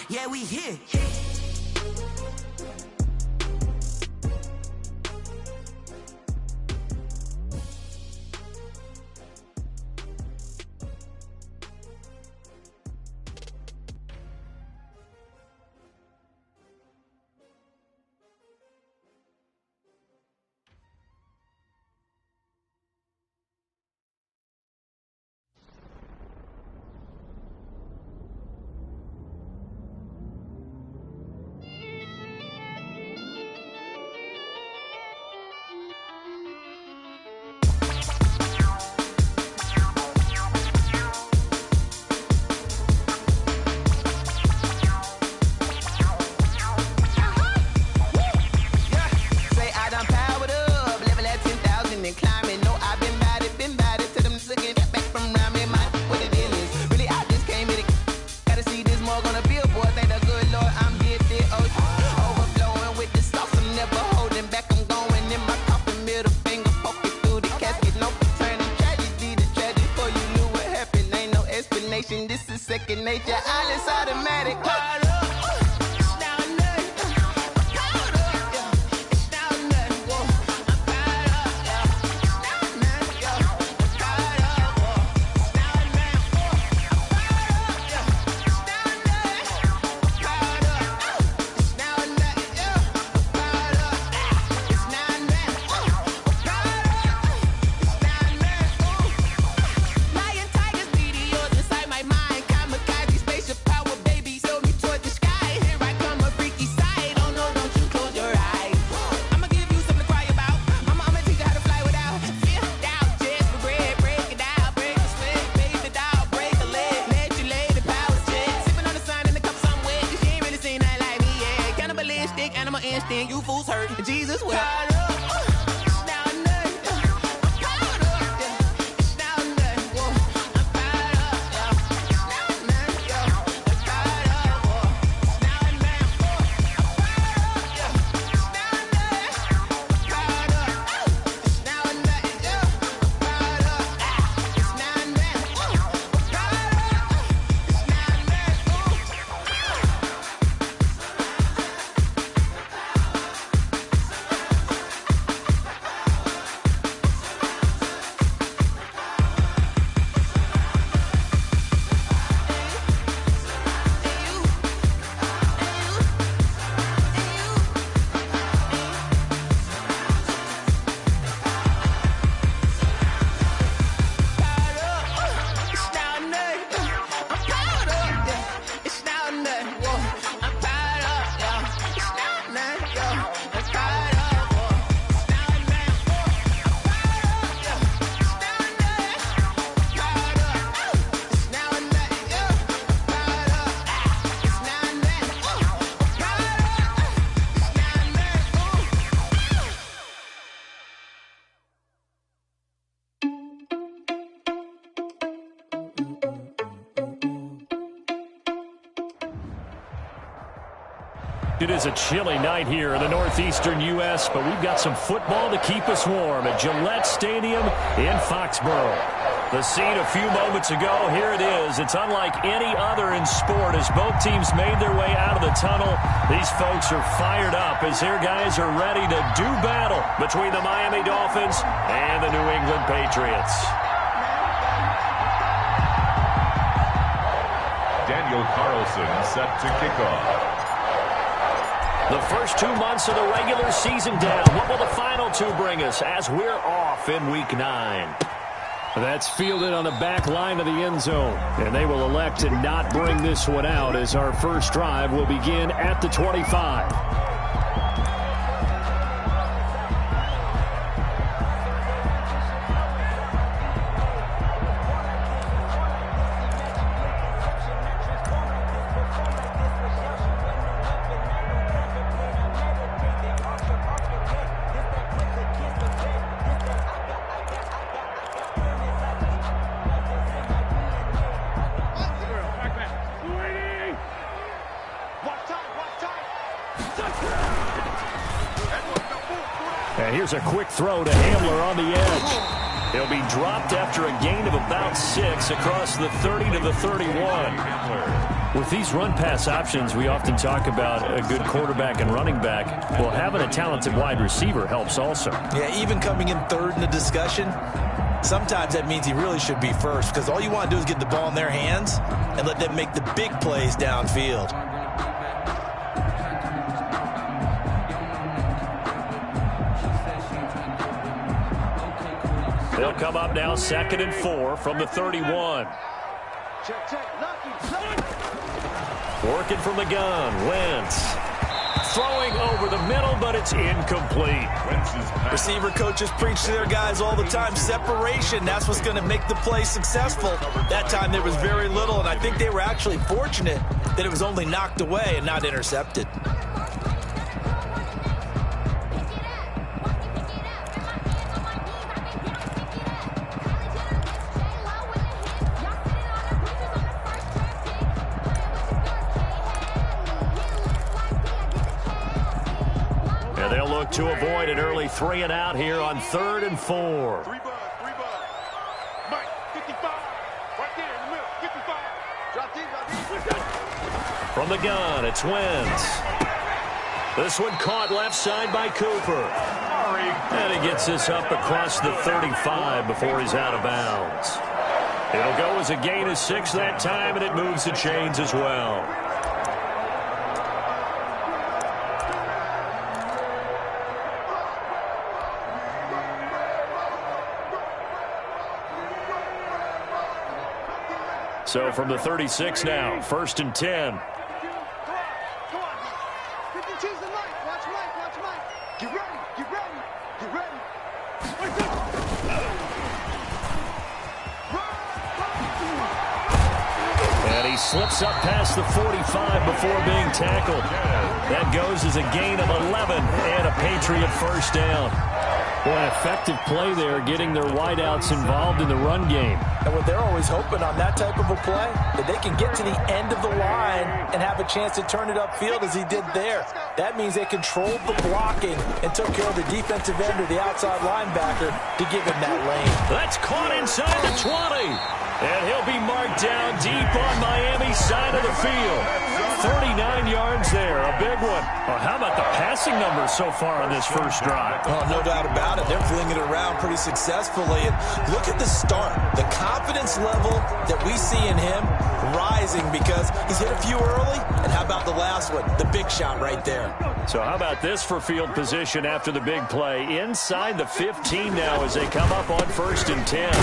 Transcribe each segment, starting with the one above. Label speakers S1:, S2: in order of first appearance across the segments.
S1: Yeah, we here.
S2: This is second nature, all is automatic. You fools hurt. Jesus will.
S3: It is a chilly night here in the northeastern U.S., but we've got some football to keep us warm at Gillette Stadium in Foxborough. The scene a few moments ago, here it is. It's unlike any other in sport as both teams made their way out of the tunnel. These folks are fired up as their guys are ready to do battle between the Miami Dolphins and the New England Patriots.
S4: Daniel Carlson set to kick off.
S3: The first 2 months of the regular season down. What will the final two bring us as we're off in Week 9?
S5: That's fielded on the back line of the end zone. And they will elect to not bring this one out as our first drive will begin at the 25.
S3: And here's a quick throw to Hamler on the edge. He'll be dropped after a gain of about 6 across the 30 to the 31. With these run-pass options, we often talk about a good quarterback and running back. Well, having a talented wide receiver helps also.
S1: Yeah, even coming in third in the discussion, sometimes that means he really should be first, because all you want to do is get the ball in their hands and let them make the big plays downfield.
S3: They'll come up now 2nd and 4 from the 31. Working from the gun, Wentz. Throwing over the middle, but it's incomplete.
S1: Receiver coaches preach to their guys all the time. Separation, that's what's going to make the play successful. That time there was very little, and I think they were actually fortunate that it was only knocked away and not intercepted.
S3: To avoid an early 3 and out here on 3rd and 4.
S6: Three bud. Mike, 55. Right there in the middle, 55. Drop these.
S3: From the gun, it's Wentz. This one caught left side by Cooper. And he gets this up across the 35 before he's out of bounds. It'll go as a gain of 6 that time, and it moves the chains as well. So from the 36 now, 1st and 10.
S6: Come on. 52's the line. Watch Mike. Get ready.
S3: And he slips up past the 45 before being tackled. That goes as a gain of 11 and a Patriot first down. Boy, an effective play there, getting their wideouts involved in the run game.
S1: And what they're always hoping on that type of a play, that they can get to the end of the line and have a chance to turn it upfield as he did there. That means they controlled the blocking and took care of the defensive end or the outside linebacker to give him that lane.
S3: That's caught inside the 20. And he'll be marked down deep on Miami's side of the field. 39 yards there, a big one. Well, how about the passing numbers so far on this first drive?
S1: Oh, no doubt about it. They're flinging it around pretty successfully. And look at the start. The confidence level that we see in him rising because he's hit a few early. And how about the last one? The big shot right there.
S3: So how about this for field position after the big play? Inside the 15 now as they come up on 1st and 10.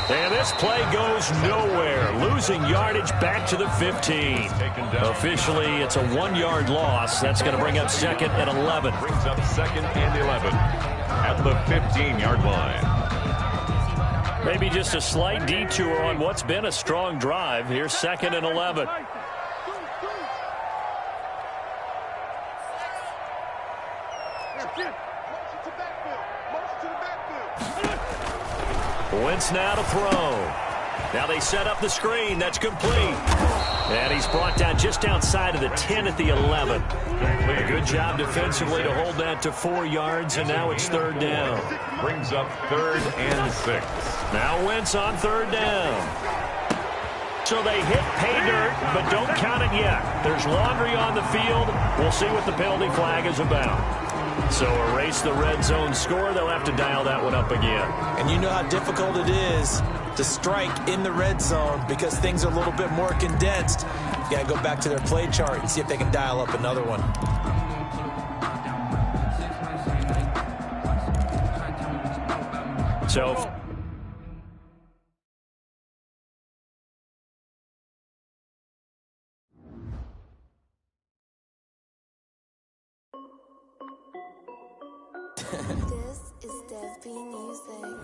S3: And this play goes nowhere. Losing yardage back to the 15. Officially, it's a 1-yard loss. That's going to bring up 2nd and 11.
S4: Brings up 2nd and 11 at the 15-yard line.
S3: Maybe just a slight detour on what's been a strong drive. Here's 2nd and 11. Wentz now to throw. Now they set up the screen. That's complete. And he's brought down just outside of the 10 at the 11. A good job defensively to hold that to 4 yards, and now it's 3rd down.
S4: Brings up 3rd and 6.
S3: Now Wentz on 3rd down. So they hit pay dirt, but don't count it yet. There's laundry on the field. We'll see what the penalty flag is about. So erase the red zone score. They'll have to dial that one up again.
S1: And you know how difficult it is to strike in the red zone because things are a little bit more condensed. You got to go back to their play chart and see if they can dial up another one.
S3: So
S7: This is Dev B Music.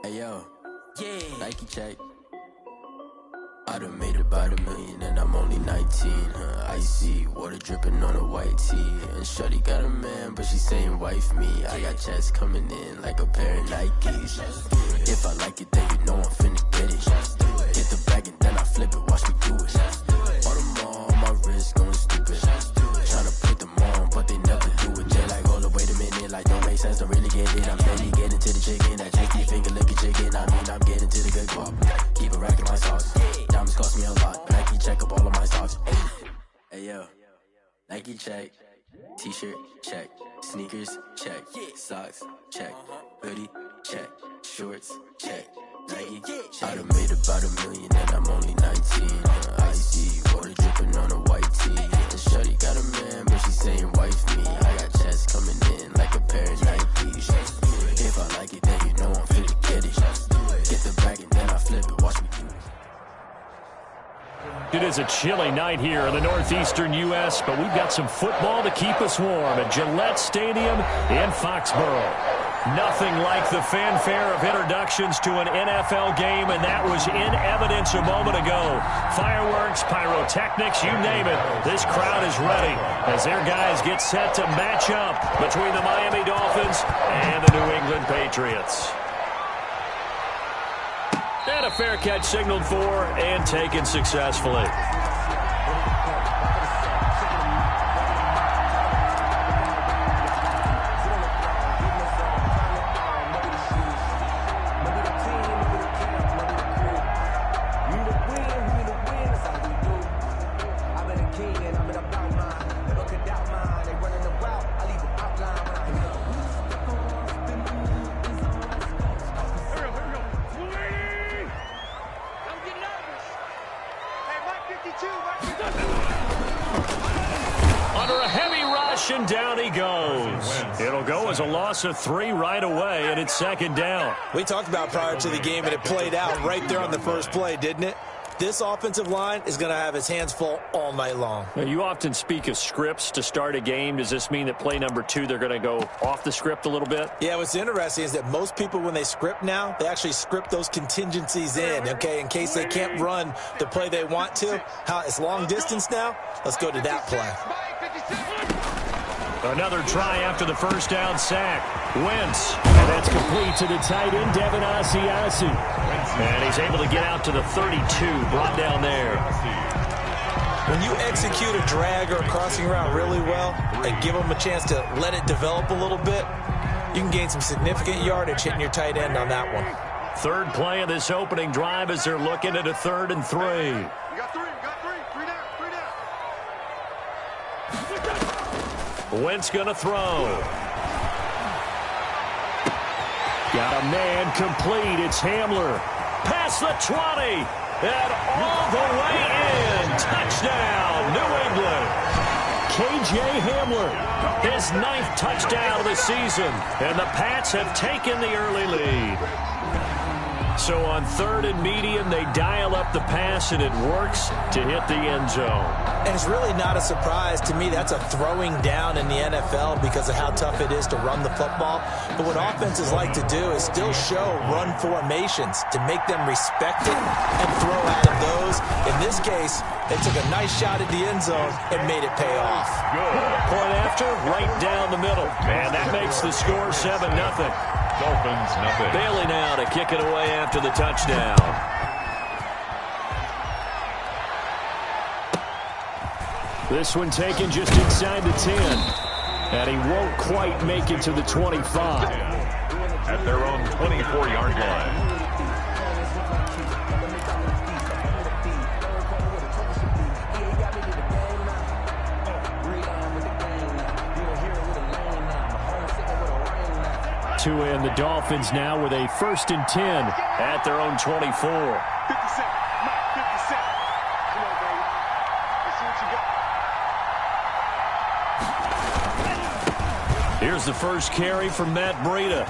S8: Hey yo, Nike check. I done made about $1 million and I'm only 19. Icy water dripping on a white tee. And shorty got a man, but she saying wife me. I got checks coming in like a pair of Nikes. If I like it, then you know I'm finna get it. Hit the bag and then I flip it. Watch me do it. All them on my wrist going stupid. Tryna put them on, but they never do it. They like, hold up, wait a minute. Like, don't make sense, don't really get it. I'm steady getting to the chicken. That tricky finger looking chicken. I mean, I'm getting to the good guap. Keep a rack in my sauce. Diamonds cost me a lot, but I keep yo. Nike check. T-shirt check. Sneakers check. Socks check. Hoodie check. Shorts check. Nike check. I done made about $1 million and I'm only 19. Icy water dripping on a white tee. And shorty got a man, but she saying wife me. I got checks coming in like a pair of Nikes. If I like it, then you know I'm fit to get it. Get the bag and then I flip it. Watch me do it.
S3: It is a chilly night here in the northeastern U.S., but we've got some football to keep us warm at Gillette Stadium in Foxborough. Nothing like the fanfare of introductions to an NFL game, and that was in evidence a moment ago. Fireworks, pyrotechnics, you name it. This crowd is ready as their guys get set to match up between the Miami Dolphins and the New England Patriots. And a fair catch signaled for and taken successfully. Under a heavy rush, and down he goes. It'll go as a loss of 3 right away, and it's second down.
S1: We talked about prior to the game, and it played out right there on the first play, didn't it? This offensive line is going to have his hands full all night long.
S3: Now, you often speak of scripts to start a game. Does this mean that play number 2, they're going to go off the script a little bit?
S1: Yeah, what's interesting is that most people, when they script now, they actually script those contingencies in, okay, in case they can't run the play they want to. It's long distance now. Let's go to that play.
S3: Another try after the first down sack. Wentz. And that's complete to the tight end, Devin Asiasi. And he's able to get out to the 32, brought down there.
S1: When you execute a drag or a crossing route really well and give them a chance to let it develop a little bit, you can gain some significant yardage hitting your tight end on that one.
S3: Third play of this opening drive as they're looking at a 3rd and 3.
S6: You got 3 down.
S3: Wentz going to throw. Got a man complete. It's Hamler. Past the 20. And all the way in. Touchdown, New England. K.J. Hamler, his 9th touchdown of the season. And the Pats have taken the early lead. So on 3rd and medium, they dial up the pass, and it works to hit the end zone.
S1: And it's really not a surprise to me. That's a throwing down in the NFL because of how tough it is to run the football. But what offenses like to do is still show run formations to make them respect it and throw out of those. In this case, they took a nice shot at the end zone and made it pay off.
S3: Point after, right down the middle. And that makes the score 7-0.
S4: Dolphins, nothing.
S3: Bailey now to kick it away after the touchdown. This one taken just inside the 10. And he won't quite make it to the 25.
S4: At their own 24-yard line.
S3: And the Dolphins now with a 1st and 10 at their own 24.
S6: 50 Cent. Mike, 50 Cent. Come on, baby. Let's see what you got.
S3: Here's the first carry from Matt Breida.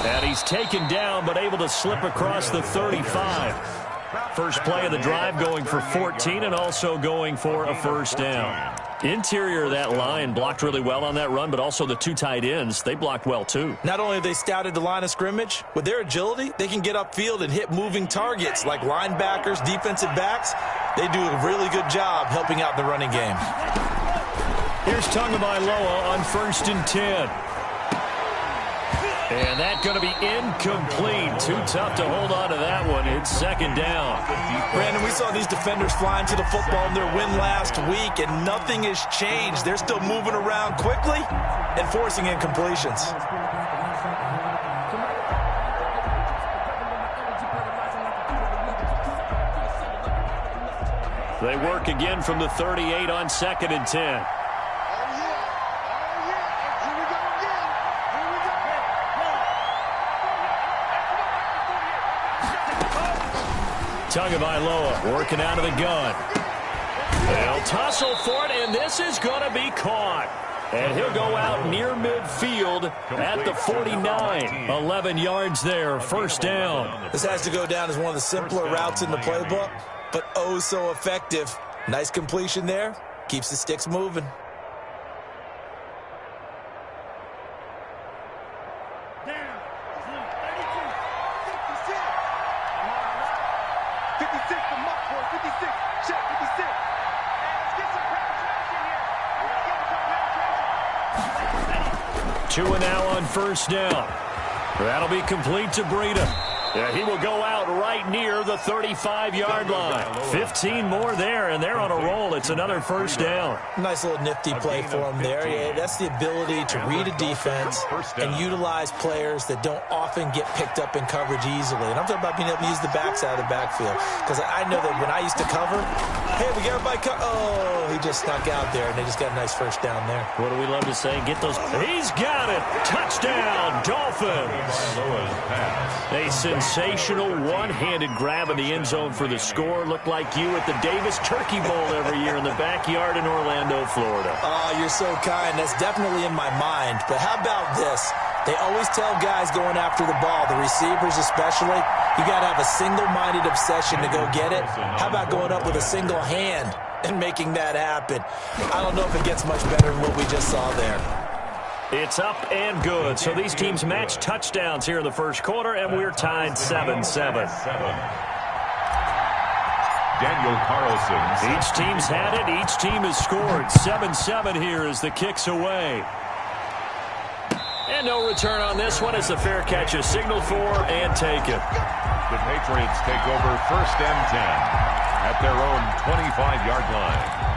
S3: And he's taken down but able to slip across the 35. First play of the drive going for 14 and also going for a 1st down. Interior of that line blocked really well on that run, but also the 2 tight ends, they blocked well too.
S1: Not only have they scouted the line of scrimmage, with their agility, they can get upfield and hit moving targets like linebackers, defensive backs. They do a really good job helping out the running game.
S3: Here's Tagovailoa on 1st and 10. And that's going to be incomplete. Too tough to hold on to that one. It's 2nd down.
S1: Brandon, we saw these defenders flying to the football in their win last week, and nothing has changed. They're still moving around quickly and forcing incompletions.
S3: They work again from the 38 on 2nd and 10. Tagovailoa working out of the gun. They'll tussle for it, and this is going to be caught. And he'll go out near midfield at the 49. 11 yards there, first down.
S1: This has to go down as one of the simpler routes in the playbook, but oh so effective. Nice completion there. Keeps the sticks moving.
S3: Two and now on first down. That'll be complete to Breida. Yeah, he will go out right near the 35-yard line. 15 more there, and they're on a roll. It's another first down.
S1: Nice little nifty play for him there. Yeah, that's the ability to read a defense and utilize players that don't often get picked up in coverage easily. And I'm talking about being able to use the backs out of the backfield. Because I know that when I used to cover, hey, we got everybody he just snuck out there, and they just got a nice first down there.
S3: What do we love to say? Get those. He's got it. Touchdown, Dolphins. A sensational one-handed grab in the end zone for the score. Looked like you at the Davis Turkey Bowl every year in the backyard in Orlando, Florida.
S1: Oh, you're so kind. That's definitely in my mind. But how about this? They always tell guys going after the ball, the receivers especially, you got to have a single-minded obsession to go get it. How about going up with a single hand and making that happen? I don't know if it gets much better than what we just saw there.
S3: It's up and good. So these teams match touchdowns here in the first quarter, and we're tied 7-7.
S4: Daniel Carlson.
S3: Each team's had it. Each team has scored. 7-7 here as the kick's away. And no return on this one as the fair catch is signaled for and taken.
S4: The Patriots take over 1st and 10 at their own 25-yard line.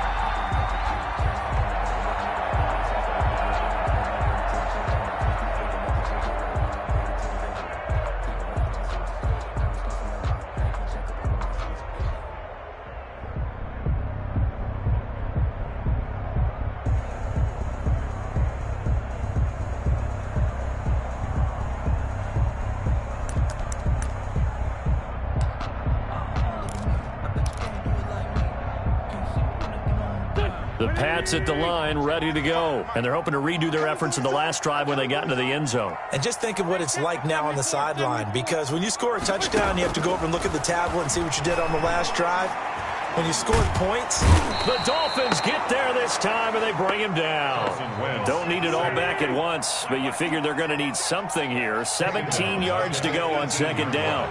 S3: The Pats at the line, ready to go. And they're hoping to redo their efforts in the last drive when they got into the end zone.
S1: And just think of what it's like now on the sideline, because when you score a touchdown, you have to go over and look at the tablet and see what you did on the last drive. When you scored points,
S3: the Dolphins get there this time, and they bring him down. Don't need it all back at once, but you figure they're going to need something here. 17 yards to go on 2nd down.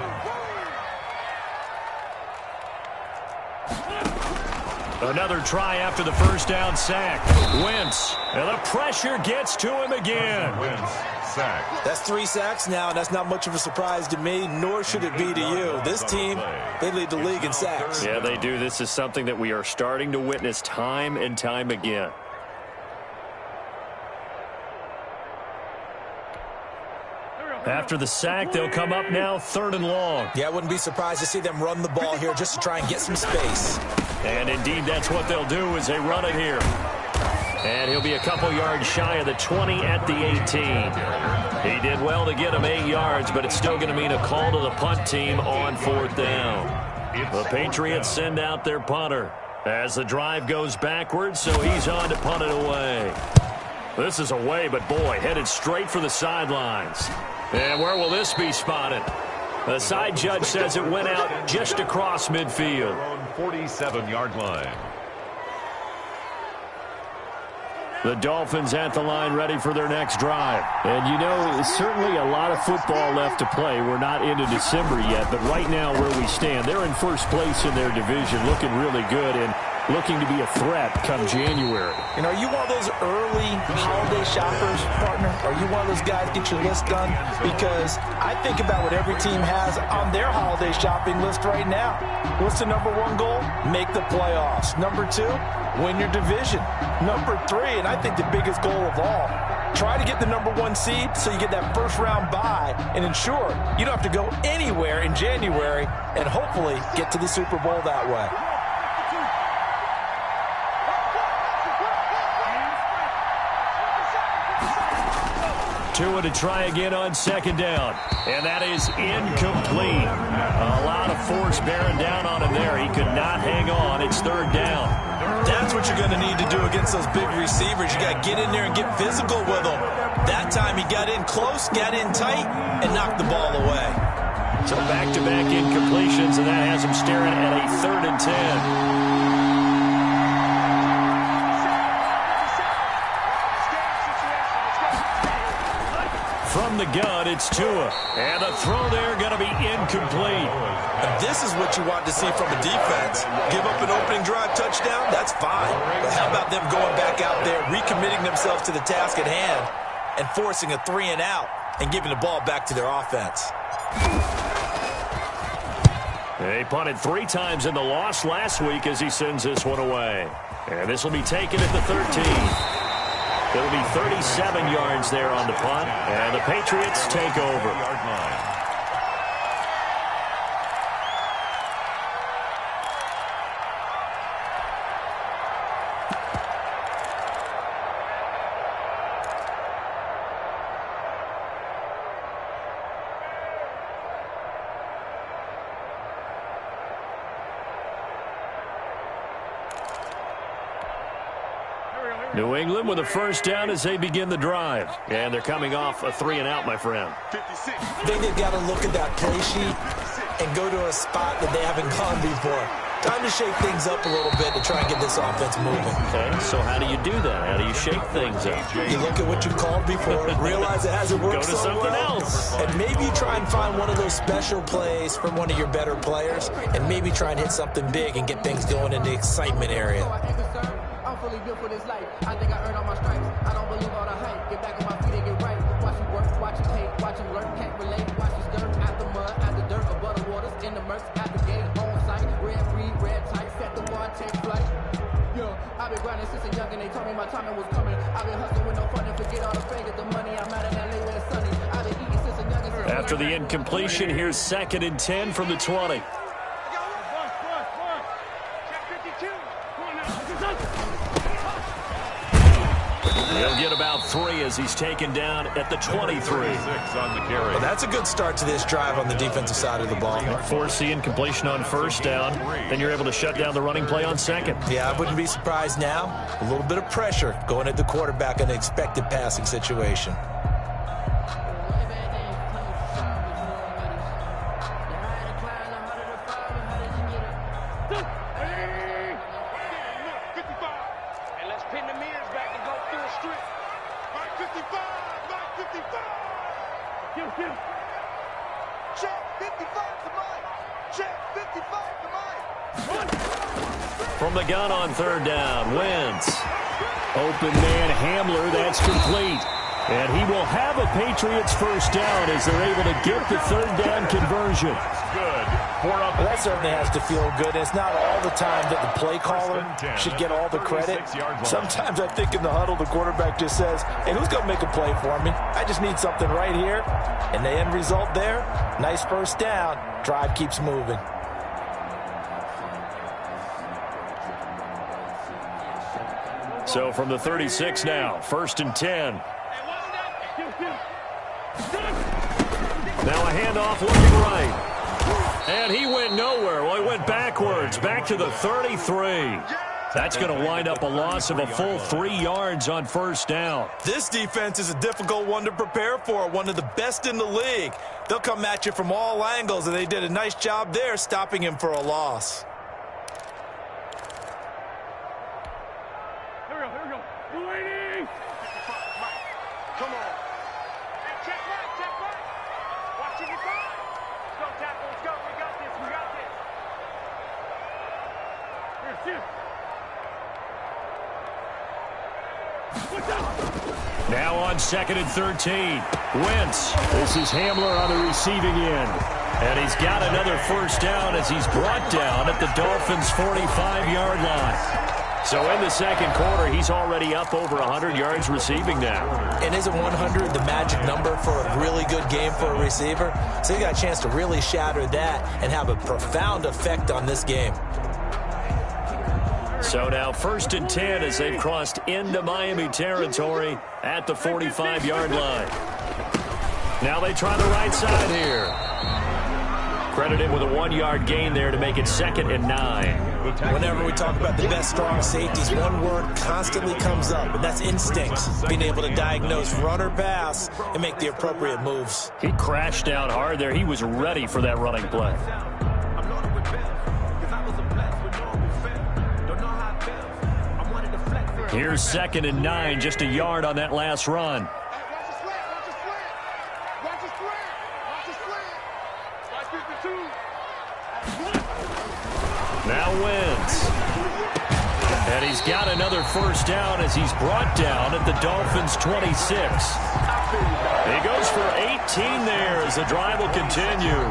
S3: Another try after the first down sack. Wentz, and the pressure gets to him again.
S4: Wentz, sack.
S1: That's 3 sacks now, and that's not much of a surprise to me, nor should it be to you. This team, they lead the league in sacks.
S3: Yeah, they do. This is something that we are starting to witness time and time again. After the sack, they'll come up now 3rd and long.
S1: Yeah, I wouldn't be surprised to see them run the ball here just to try and get some space.
S3: And indeed, that's what they'll do as they run it here. And he'll be a couple yards shy of the 20 at the 18. He did well to get him 8 yards, but it's still going to mean a call to the punt team on 4th down. The Patriots send out their punter as the drive goes backwards, so he's on to punt it away. This is away, but boy, headed straight for the sidelines. And where will this be spotted? The side judge says it went out just across midfield.
S4: 47-yard line.
S5: The Dolphins at the line ready for their next drive. And, you know, certainly a lot of football left to play. We're not into December yet, but right now where we stand, they're in first place in their division, looking really good and looking to be a threat come January.
S1: You know, are you one of those early holiday shoppers, partner? Are you one of those guys get your list done? Because I think about what every team has on their holiday shopping list right now. What's the number 1 goal? Make the playoffs. Number 2, win your division. Number 3, and I think the biggest goal of all, try to get the number 1 seed so you get that first round bye and ensure you don't have to go anywhere in January and hopefully get to the Super Bowl that way.
S3: Tua to try again on second down. And that is incomplete. A lot of force bearing down on him there. He could not hang on. It's third down.
S1: That's what you're going to need to do against those big receivers. You got to get in there and get physical with them. That time he got in close, got in tight, and knocked the ball away.
S3: So back-to-back incompletions, and that has him staring at a 3rd and 10. From the gun, it's Tua. And the throw there going to be incomplete.
S1: And this is what you want to see from a defense. Give up an opening drive touchdown, that's fine. But how about them going back out there, recommitting themselves to the task at hand, and forcing a 3-and-out and giving the ball back to their offense.
S3: They punted 3 times in the loss last week as he sends this one away. And this will be taken at the 13. It'll be 37 yards there on the punt, and the Patriots take over. New England with a first down as they begin the drive. And they're coming off a 3-and-out, my friend.
S1: I think they've got to look at that play sheet and go to a spot that they haven't gone before. Time to shake things up a little bit to try and get this offense moving.
S3: Okay, so how do you do that? How do you shake things up?
S1: You look at what you called before, realize it hasn't worked so well. Go to something else. And maybe you try and find one of those special plays from one of your better players, and maybe try and hit something big and get things going in the excitement area.
S9: Fully built for this life. I think I earned all my stripes. I don't believe all the hype. Get back on my feet and get right. Watch him work, watch him hate, watch him lurk, can't relate. Watch his dirt out the mud, out the dirt, above the waters, in the murks, at the gate, on sight. Red free, red tight, set the bar, take flight. Yeah, I've been grinding since a young and they told me my timing was coming. I've been hustling with no fun and forget all the fame, get the money. I'm out in LA where it's sunny. I've been eating since a young and
S3: after the incompletion, here's 2nd and 10 from the 20. He'll get about 3 as he's taken down at the 23.
S1: Well, that's a good start to this drive on the defensive side of the ball.
S3: Force the incompletion on first down, then you're able to shut down the running play on second.
S1: Yeah, I wouldn't be surprised now. A little bit of pressure going at the quarterback in an expected passing situation.
S3: From the gun on third down, Wentz. Open man Hamler, that's complete. And he will have a Patriots first down as they're able to get the third down conversion.
S4: Good.
S1: Well, that certainly has to feel good. It's not all the time that the play caller should get all the credit. Sometimes I think in the huddle, the quarterback just says, hey, who's going to make a play for me? I just need something right here. And the end result there, nice first down. Drive keeps moving.
S3: So from the 36 now, 1st and 10. Now a handoff looking right. And he went nowhere. Well, he went backwards, back to the 33. That's going to wind up a loss of a full 3 yards on first down.
S1: This defense is a difficult one to prepare for, one of the best in the league. They'll come at you from all angles, and they did a nice job there stopping him for a loss.
S3: Now on 2nd and 13. Wentz. This is Hamler on the receiving end. And he's got another first down as he's brought down at the Dolphins' 45-yard line. So in the second quarter, he's already up over 100 yards receiving now.
S1: And isn't 100 the magic number for a really good game for a receiver? So he got a chance to really shatter that and have a profound effect on this game.
S3: So now 1st and 10 as they've crossed into Miami territory at the 45-yard line. Now they try the right side here. Credited with a 1-yard gain there to make it 2nd and 9.
S1: Whenever we talk about the best strong safeties, one word constantly comes up, and that's instinct. Being able to diagnose run or pass and make the appropriate moves.
S3: He crashed out hard there. He was ready for that running play. Here's 2nd and 9, just a yard on that last run. Now wins. And he's got another first down as he's brought down at the Dolphins' 26. He goes for 18 there as the drive will continue.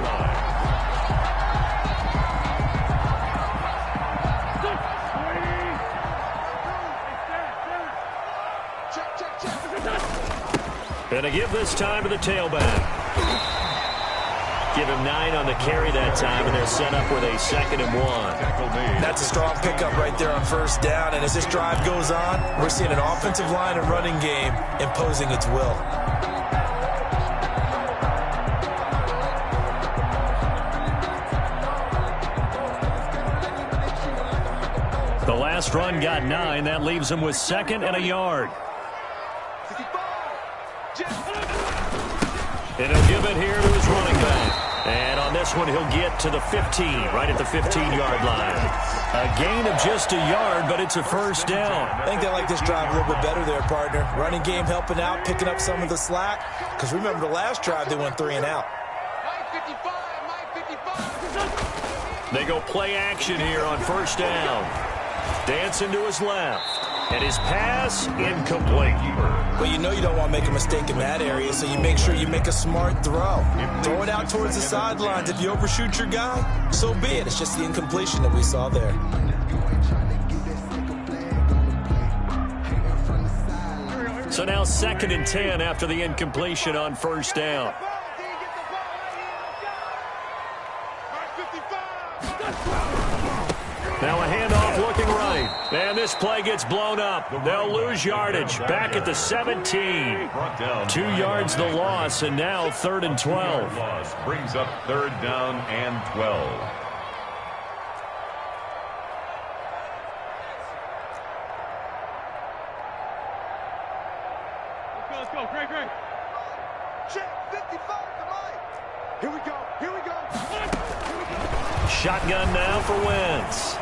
S3: And a give this time to the tailback. Give him 9 on the carry that time, and they're set up with a 2nd and 1.
S1: That's a strong pickup right there on first down, and as this drive goes on, we're seeing an offensive line and running game imposing its will.
S3: The last run got 9. That leaves him with 2nd and a yard. And he'll give it here to his running back. And on this one, he'll get to the 15, right at the 15-yard line. A gain of just a yard, but it's a first down.
S1: I think they like this drive a little bit better there, partner. Running game helping out, picking up some of the slack. Because remember the last drive, they went 3 and out.
S3: They go play action here on first down. Dancing to his left. And his pass, incomplete.
S1: Well, you know you don't want to make a mistake in that area, so you make sure you make a smart throw. Throw it out towards the sidelines. If you overshoot your guy, so be it. It's just the incompletion that we saw there.
S3: So now 2nd and 10 after the incompletion on first down. Now a handoff looking right. And this play gets blown up. They'll lose yardage. Back at the 17. 2 yards the loss, and now 3rd and 12.
S4: Brings up 3rd down and 12.
S6: Let's go. Great. Check 55 to Mike. Here we go.
S3: Shotgun now for Wentz.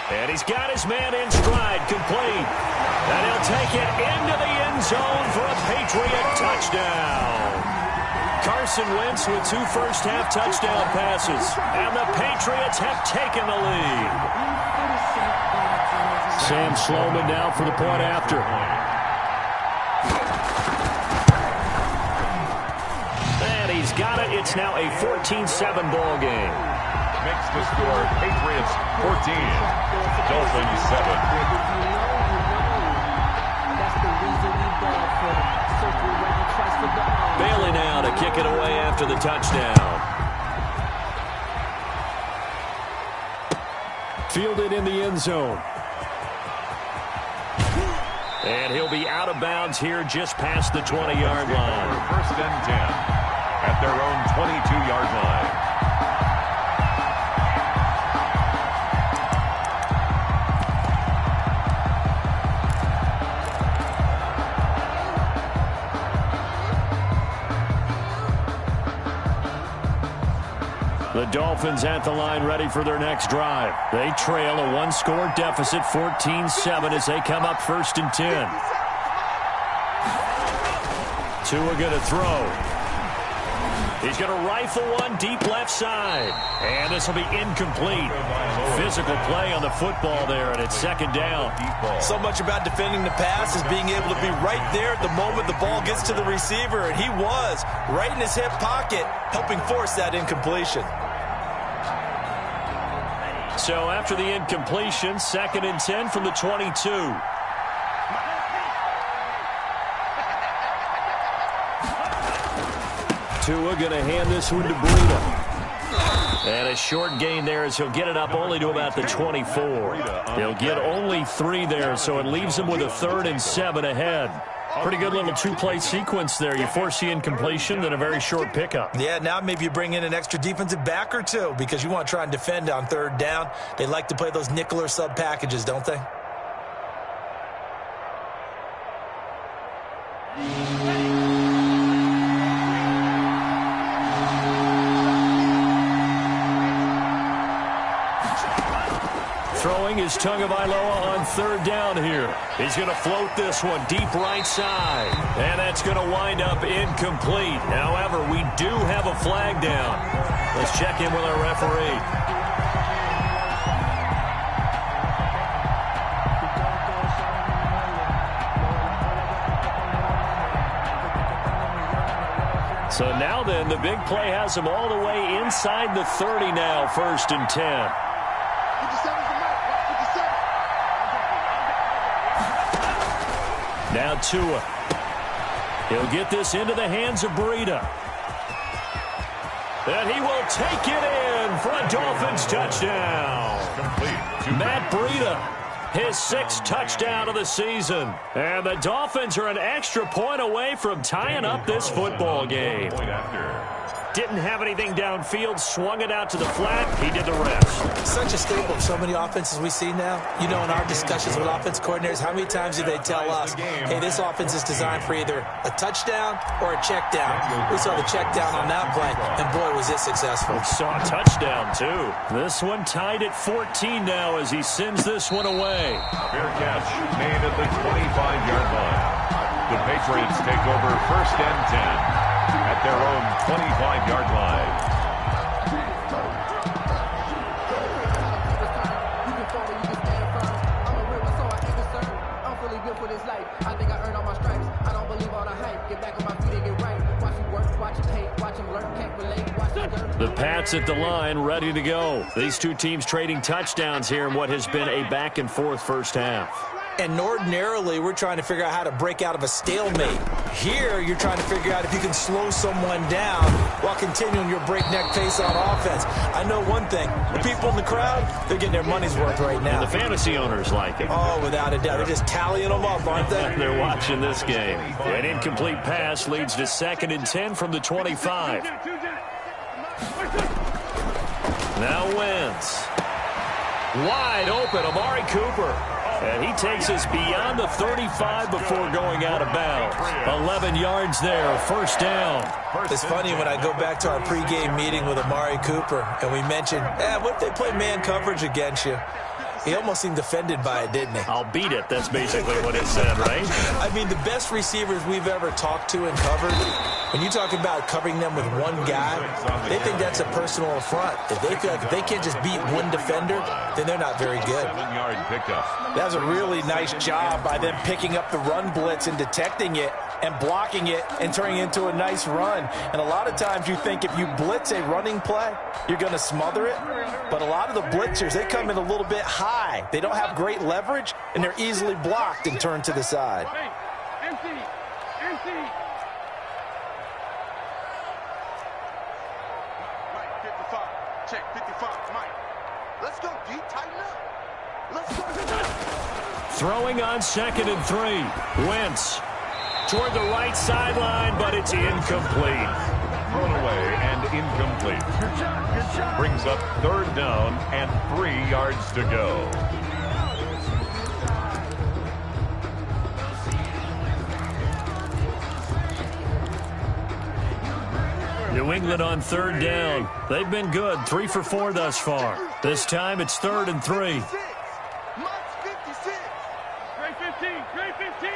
S3: And he's got his man in stride, complete. And he'll take it into the end zone for a Patriot touchdown. Carson Wentz with 2 first-half touchdown passes. And the Patriots have taken the lead. Sam Sloman now for the point after. And he's got it. It's now a 14-7 ball game.
S4: Makes the score Patriots 14, Dolphins 7.
S3: Bailey now to kick it away after the touchdown. Fielded in the end zone. And he'll be out of bounds here just past the 20-yard line.
S4: 1st and 10 at their own 22-yard line.
S3: The Dolphins at the line ready for their next drive. They trail a 1-score deficit, 14-7 as they come up 1st and 10. Tua going to throw. He's going to rifle one deep left side. And this will be incomplete. Physical play on the football there, and it's 2nd down.
S1: So much about defending the pass is being able to be right there at the moment the ball gets to the receiver, and he was right in his hip pocket, helping force that incompletion.
S3: So after the incompletion, 2nd and 10 from the 22. Tua going to hand this one to Breida. And a short gain there as he'll get it up only to about the 24. He'll get only 3 there, so it leaves him with a 3rd and 7 ahead. Pretty good little two-play sequence there. You force the incompletion, then a very short pickup.
S1: Yeah, now maybe you bring in an extra defensive back or two because you want to try and defend on third down. They like to play those nickel or sub packages, don't they?
S3: Throwing is Tagovailoa on third down here. He's going to float this one deep right side. And that's going to wind up incomplete. However, we do have a flag down. Let's check in with our referee. So now then, the big play has him all the way inside the 30 now, 1st and 10. Now Tua. He'll get this into the hands of Breida. And he will take it in for a Dolphins touchdown. Matt Breida, his 6th touchdown of the season. And the Dolphins are an extra point away from tying up this football game. Didn't have anything downfield, swung it out to the flat. He did the rest.
S1: Such a staple of so many offenses we see now. You know, in our discussions with offense coordinators, how many times do they tell us, hey, this offense is designed for either a touchdown or a check down. We saw the check down on that play, and boy, was it successful.
S3: We saw a touchdown, too. This one tied at 14 now as he sends this one away.
S4: Fair catch made at the 25-yard line. The Patriots take over 1st and 10. At their own 25-yard line.
S9: I'm fully built for this life. I think I earned all my stripes. I don't believe all the hype. Get back on my feet and get right. Watch him work, watch him hate, watch him learn, can't relate, watch him dirt.
S3: The Pats at the line, ready to go. These two teams trading touchdowns here in what has been a back-and-forth first half.
S1: And ordinarily, we're trying to figure out how to break out of a stalemate. Here, you're trying to figure out if you can slow someone down while continuing your breakneck pace on offense. I know one thing. The people in the crowd, they're getting their money's worth right now.
S3: And the fantasy owners like it.
S1: Oh, without a doubt. They're just tallying them up, aren't they?
S3: They're watching this game. An incomplete pass leads to 2nd and 10 from the 25. Now Wentz. Wide open, Amari Cooper. And he takes us beyond the 35 before going out of bounds. 11 yards there, 1st down.
S1: It's funny when I go back to our pregame meeting with Amari Cooper, and we mentioned, what if they play man coverage against you? He almost seemed offended by it, didn't he?
S3: I'll beat it. That's basically what it said, right?
S1: I mean, the best receivers we've ever talked to and covered, when you talk about covering them with one guy, they think that's a personal affront. If they feel like if they can't just beat one defender, then they're not very good.
S4: 7-yard pickup.
S1: That was a really nice job by them picking up the run blitz and detecting it and blocking it and turning it into a nice run. And a lot of times you think if you blitz a running play, you're going to smother it. But a lot of the blitzers, they come in a little bit high. They don't have great leverage, and they're easily blocked and turned to the side.
S6: MC. Mike, 55. Check, 55. Mike. Let's go, D. Tighten up. Let's go.
S3: Throwing on 2nd and 3. Wentz toward the right sideline, but it's incomplete.
S4: Thrown away and incomplete. Brings up 3rd down and 3 yards to go.
S3: New England on 3rd down. They've been good, 3 for 4 thus far. This time it's 3rd and 3.
S6: Mike's 56. Great 15. Great 15.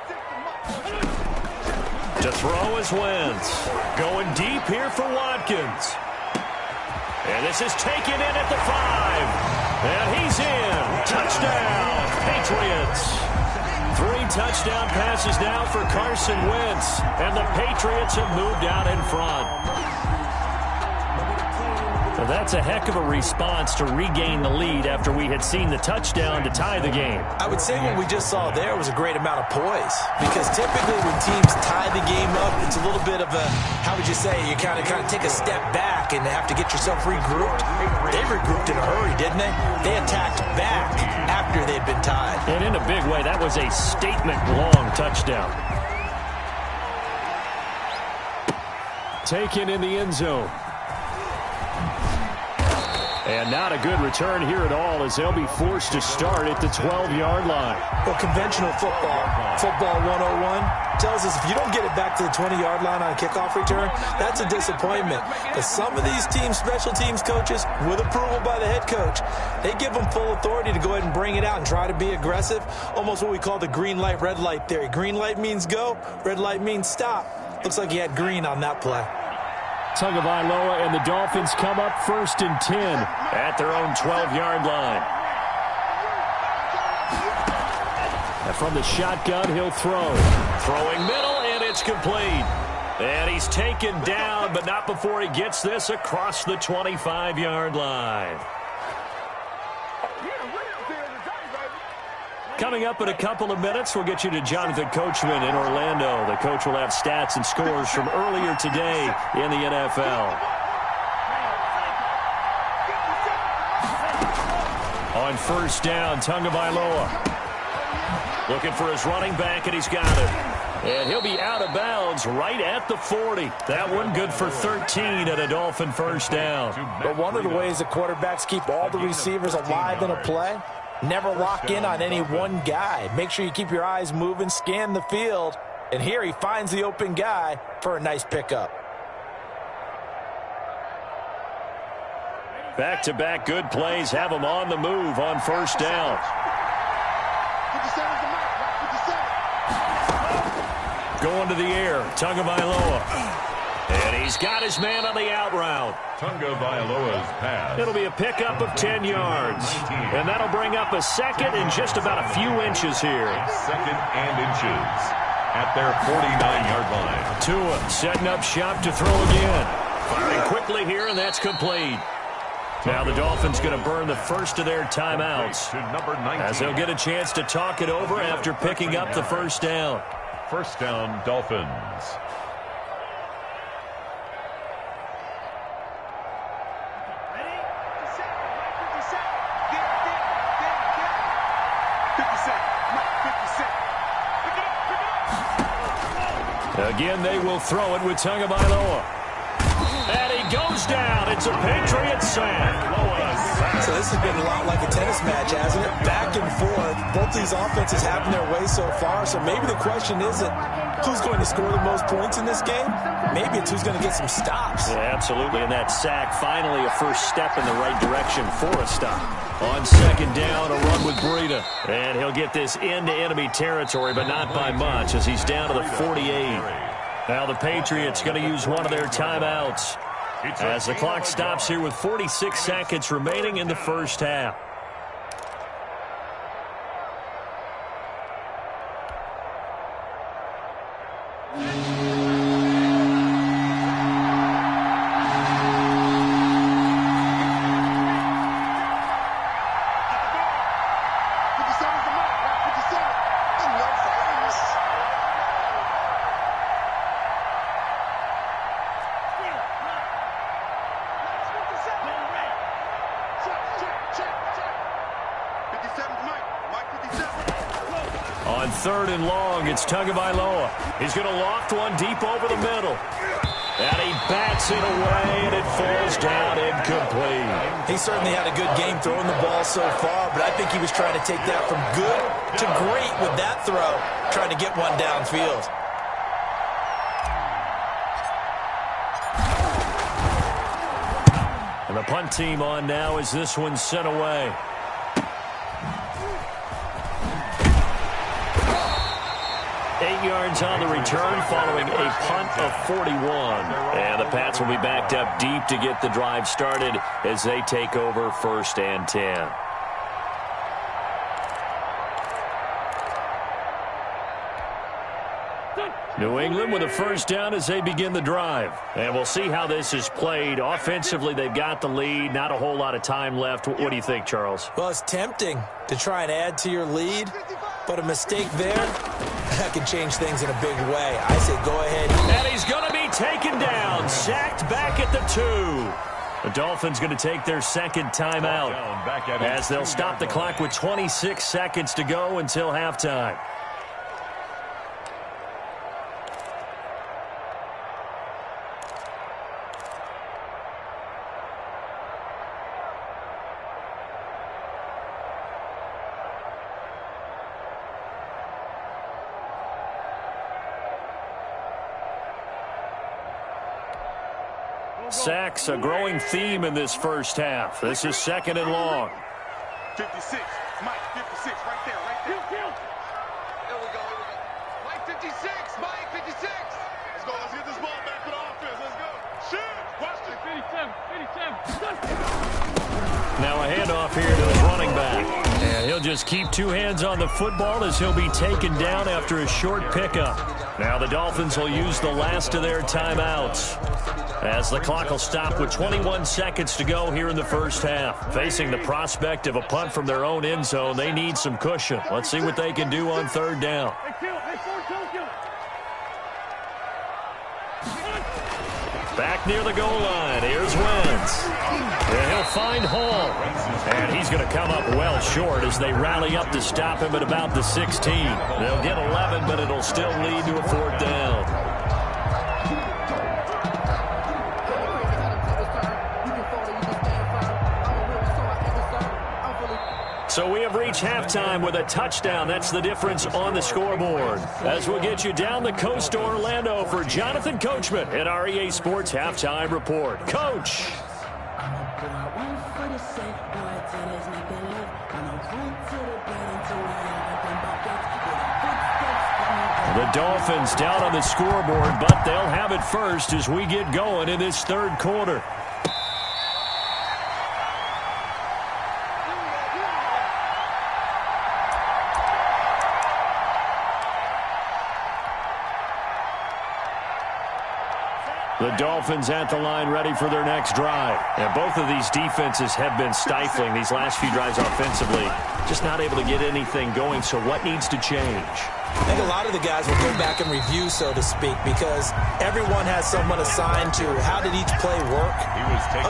S6: 56 to Mike.
S3: To throw is Wentz. Going deep here for Watkins. And this is taken in at the 5. And he's in. Touchdown, Patriots. 3 touchdown passes now for Carson Wentz. And the Patriots have moved out in front. Well, that's a heck of a response to regain the lead after we had seen the touchdown to tie the game.
S1: I would say what we just saw there was a great amount of poise. Because typically when teams tie the game up, it's a little bit of a, how would you say, you kind of take a step back and have to get yourself regrouped. They regrouped in a hurry, didn't they? They attacked back after they'd been tied.
S3: And in a big way. That was a statement-long touchdown. Taken in the end zone. And not a good return here at all as they'll be forced to start at the 12-yard line.
S1: Well, conventional football 101, tells us if you don't get it back to the 20-yard line on a kickoff return, that's a disappointment. But some of these special teams coaches, with approval by the head coach, they give them full authority to go ahead and bring it out and try to be aggressive, almost what we call the green light, red light theory. Green light means go, red light means stop. Looks like he had green on that play.
S3: Tagovailoa and the Dolphins come up 1st and 10 at their own 12-yard line. And from the shotgun, he'll throw. Throwing middle, and it's complete. And he's taken down, but not before he gets this across the 25-yard line. Coming up in a couple of minutes, we'll get you to Jonathan Coachman in Orlando. The coach will have stats and scores from earlier today in the NFL. On 1st down, Tagovailoa looking for his running back, and he's got it. And he'll be out of bounds right at the 40. That one good for 13 at a Dolphin 1st down.
S1: But one of the ways the quarterbacks keep all the receivers alive in a play, never lock in on any one guy. Make sure you keep your eyes moving, scan the field. And here he finds the open guy for a nice pickup.
S3: Back-to-back good plays have him on the move on 1st down. Going to the air, Tagovailoa. And he's got his man on the out route.
S4: Tagovailoa's pass.
S3: It'll be a pickup of 10 yards. And that'll bring up a 2nd and just about a few inches here.
S4: 2nd and inches at their 49-yard line.
S3: Tua setting up shop to throw again. Firing quickly here, and that's complete. Now the Dolphins going to burn the first of their timeouts as they'll get a chance to talk it over after picking up the 1st down.
S4: 1st down, Dolphins.
S3: Again, they will throw it with Tagovailoa. And he goes down. It's a Patriot sack.
S1: So this has been a lot like a tennis match, hasn't it? Back and forth. Both these offenses having their way so far. So maybe the question isn't who's going to score the most points in this game. Maybe it's who's going to get some stops.
S3: Yeah, absolutely. And that sack, finally a first step in the right direction for a stop. On 2nd down, a run with Breida. And he'll get this into enemy territory, but not by much as he's down to the 48. Now the Patriots going to use one of their timeouts as the clock stops here with 46 seconds remaining in the 1st half. On 3rd and long, it's Tagovailoa. He's going to loft one deep over the middle. And he bats it away, and it falls down incomplete.
S1: He certainly had a good game throwing the ball so far, but I think he was trying to take that from good to great with that throw, trying to get one downfield.
S3: And the punt team on now as this one's sent away. Yards on the return following a punt of 41. And the Pats will be backed up deep to get the drive started as they take over 1st and 10. New England with a 1st down as they begin the drive. And we'll see how this is played. Offensively, they've got the lead. Not a whole lot of time left. What do you think, Charles?
S1: Well, it's tempting to try and add to your lead, but a mistake there, that can change things in a big way. I say go ahead.
S3: And he's going to be taken down. Sacked back at the 2. The Dolphins going to take their second timeout as they'll stop the clock with 26 seconds to go until halftime. Sacks, a growing theme in this first half. This is second and long.
S6: 56. Mike, 56. Right there, right there. There we go, here we go. Mike, 56. Mike, 56. Let's go. Let's get this ball back for the offense. Let's go. Shoot. Watch it. 57.
S3: Now a handoff here to his running back. And he'll just keep two hands on the football as he'll be taken down after a short pickup. Now the Dolphins will use the last of their timeouts, as the clock will stop with 21 seconds to go here in the first half. Facing the prospect of a punt from their own end zone, they need some cushion. Let's see what they can do on third down. Back near the goal line, here's Wentz. And he'll find Hall. And he's going to come up well short as they rally up to stop him at about the 16. They'll get 11, but it'll still lead to a fourth down. So we have reached halftime with a touchdown. That's the difference on the scoreboard. As we'll get you down the coast to Orlando for Jonathan Coachman at our EA Sports Halftime Report. Coach. The Dolphins down on the scoreboard, but they'll have it first as we get going in this third quarter. The Dolphins at the line ready for their next drive. And both of these defenses have been stifling these last few drives offensively. Just not able to get anything going, so what needs to change?
S1: I think a lot of the guys will go back and review, so to speak, because everyone has someone assigned to how did each play work.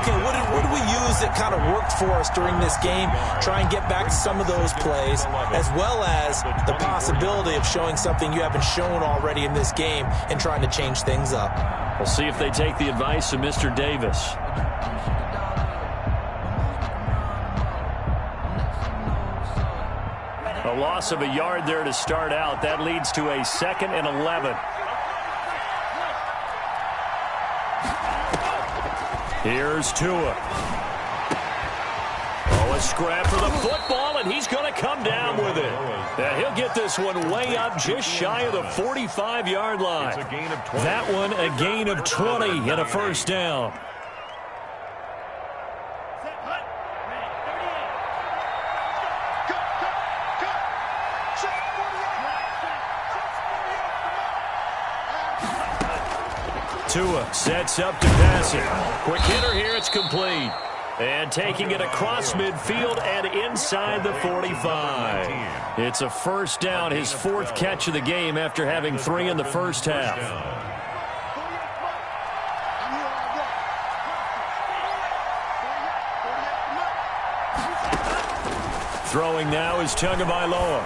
S1: Okay, what did we use that kind of worked for us during this game? Try and get back to some of those plays, as well as the possibility of showing something you haven't shown already in this game and trying to change things up.
S3: We'll see if they take the advice of Mr. Davis. A loss of a yard there to start out. That leads to a 2nd and 11. Here's Tua. Oh, a scrap for the football, and he's going to come down with it. And he'll get this one way up just shy of the 45-yard line. That one a gain of 20 and a first down. Tua sets up to pass it. Quick hitter here, it's complete. And taking it across midfield and inside the 45. It's a first down, his 4th catch of the game after having 3 in the first half. Throwing now is Tagovailoa.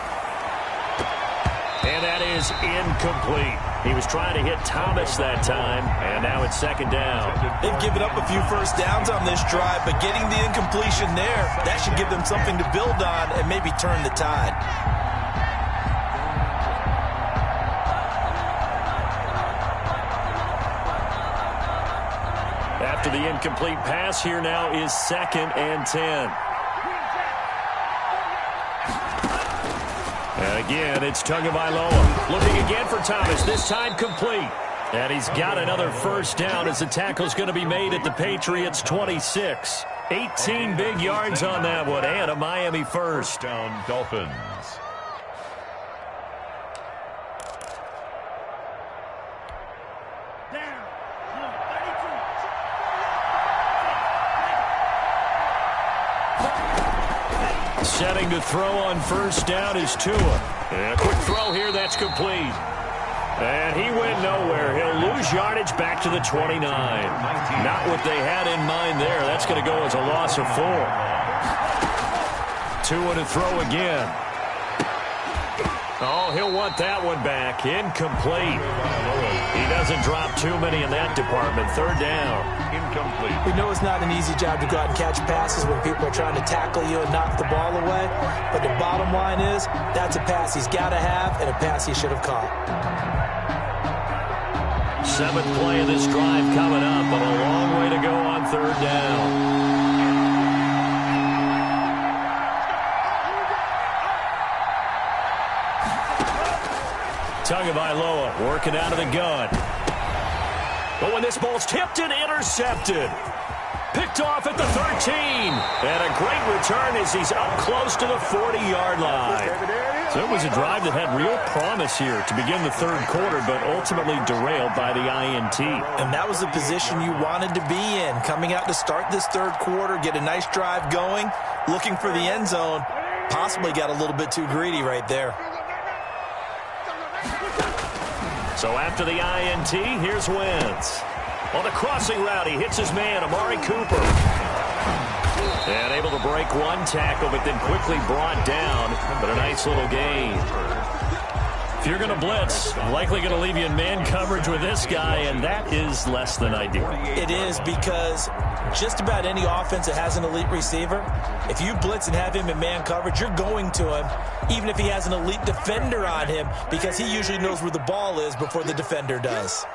S3: And that is incomplete. He was trying to hit Thomas that time, and now it's 2nd down.
S1: They've given up a few first downs on this drive, but getting the incompletion there, that should give them something to build on and maybe turn the tide.
S3: After the incomplete pass, here now is 2nd and 10. And again, it's Tagovailoa. Looking again for Thomas, this time complete. And he's got another first down as the tackle's going to be made at the Patriots' 26. 18 big yards on that one, and a Miami first.
S4: Down Dolphins.
S3: Setting to throw on first down is Tua. And a quick throw here, that's complete. And he went nowhere. He'll lose yardage back to the 29. Not what they had in mind there. That's going to go as a loss of 4. 2 to throw again. Oh, he'll want that one back. Incomplete. He doesn't drop too many in that department. 3rd down.
S4: Incomplete.
S1: We know it's not an easy job to go out and catch passes when people are trying to tackle you and knock the ball away. But the bottom line is, that's a pass he's got to have and a pass he should have caught.
S3: 7th play of this drive coming up, but a long way to go on 3rd down. Tagovailoa working out of the gun. But when this ball's tipped and intercepted. Picked off at the 13. And a great return as he's up close to the 40-yard line. So it was a drive that had real promise here to begin the 3rd quarter, but ultimately derailed by the INT.
S1: And that was the position you wanted to be in. Coming out to start this 3rd quarter, get a nice drive going, looking for the end zone. Possibly got a little bit too greedy right there.
S3: So after the INT, here's Wentz. On the crossing route, he hits his man, Amari Cooper. And able to break one tackle, but then quickly brought down. But a nice little gain. If you're going to blitz, likely going to leave you in man coverage with this guy, and that is less than ideal.
S1: It is, because just about any offense that has an elite receiver, if you blitz and have him in man coverage, you're going to him, even if he has an elite defender on him, because he usually knows where the ball is before the defender does.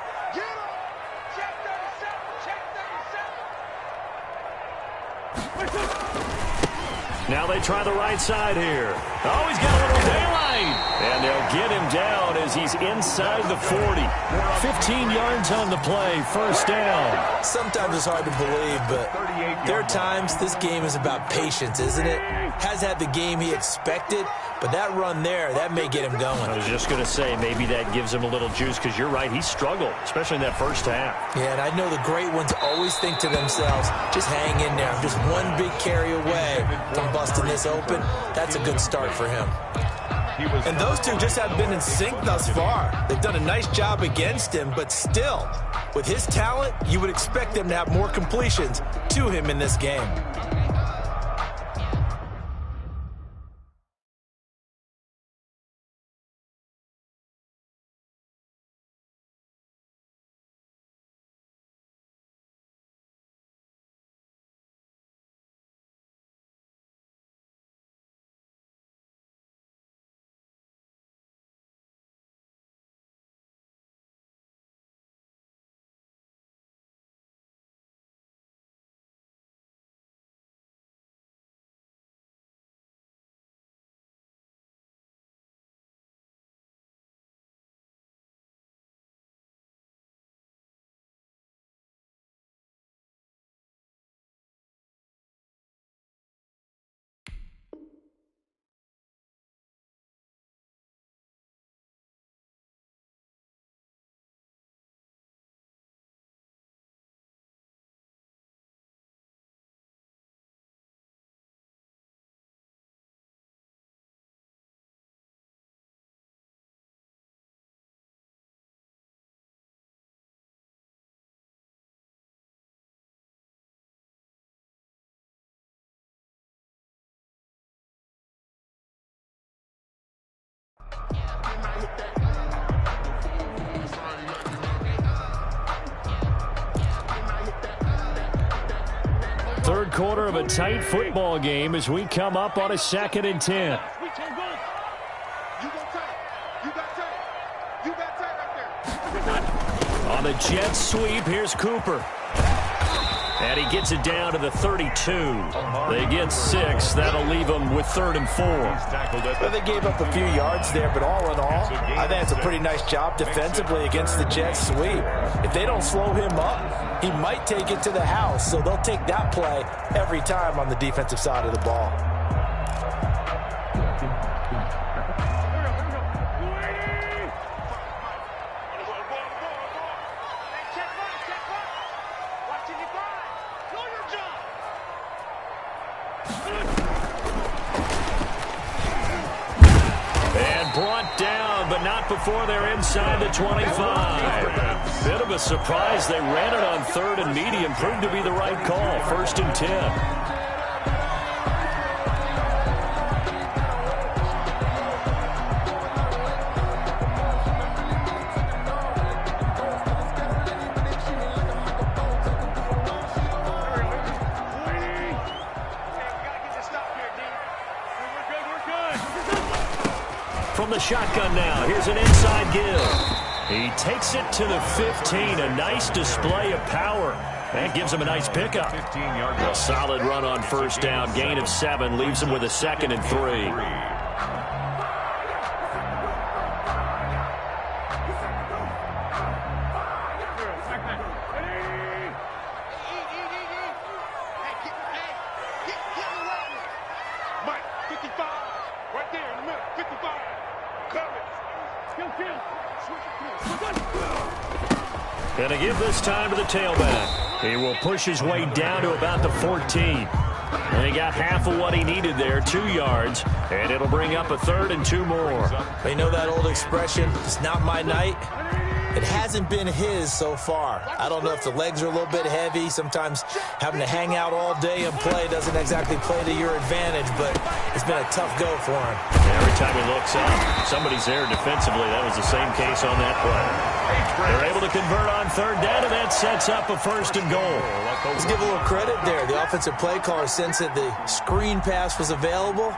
S3: Now they try the right side here. Oh, he's got a little daylight. And they'll get him down as he's inside the 40. 15 yards on the play, 1st down.
S1: Sometimes it's hard to believe, but there are times this game is about patience, isn't it? Has had the game he expected, but that run there, that may get him going.
S3: I was just going to say, maybe that gives him a little juice, because you're right, he struggled, especially in that 1st half.
S1: Yeah, and I know the great ones always think to themselves, just hang in there. I'm just one big carry away from busting this open. That's a good start for him. And those two just have been in sync thus far. They've done a nice job against him, but still, with his talent, you would expect them to have more completions to him in this game.
S3: Third quarter of a tight football game as we come up on a 2nd and 10. On the jet sweep, here's Cooper. And he gets it down to the 32. They get 6. That'll leave them with 3rd and 4.
S1: Well, they gave up a few yards there, but all in all, I think it's a pretty nice job defensively against the jet sweep. If they don't slow him up, he might take it to the house, so they'll take that play every time on the defensive side of the ball.
S3: up before they're inside the 25. Bit of a surprise. They ran it on 3rd and medium. Proved to be the right call. 1st and 10. From the shotgun now, here's an inside give. He takes it to the 15. A nice display of power. That gives him a nice pickup.
S4: 15-yard
S3: A solid run on 1st down. Gain of 7 leaves him with a 2nd and 3. Going to give this time to the tailback. He will push his way down to about the 14. And he got half of what he needed there, 2 yards. And it'll bring up a 3rd and 2 more.
S1: They know that old expression, it's not my night. It hasn't been his so far. I don't know if the legs are a little bit heavy. Sometimes having to hang out all day and play doesn't exactly play to your advantage, but it's been a tough go for him.
S3: Every time he looks up, somebody's there defensively. That was the same case on that play. They're able to convert on 3rd down, and that sets up a 1st and goal.
S1: Let's give a little credit there. The offensive play caller sensed that the screen pass was available.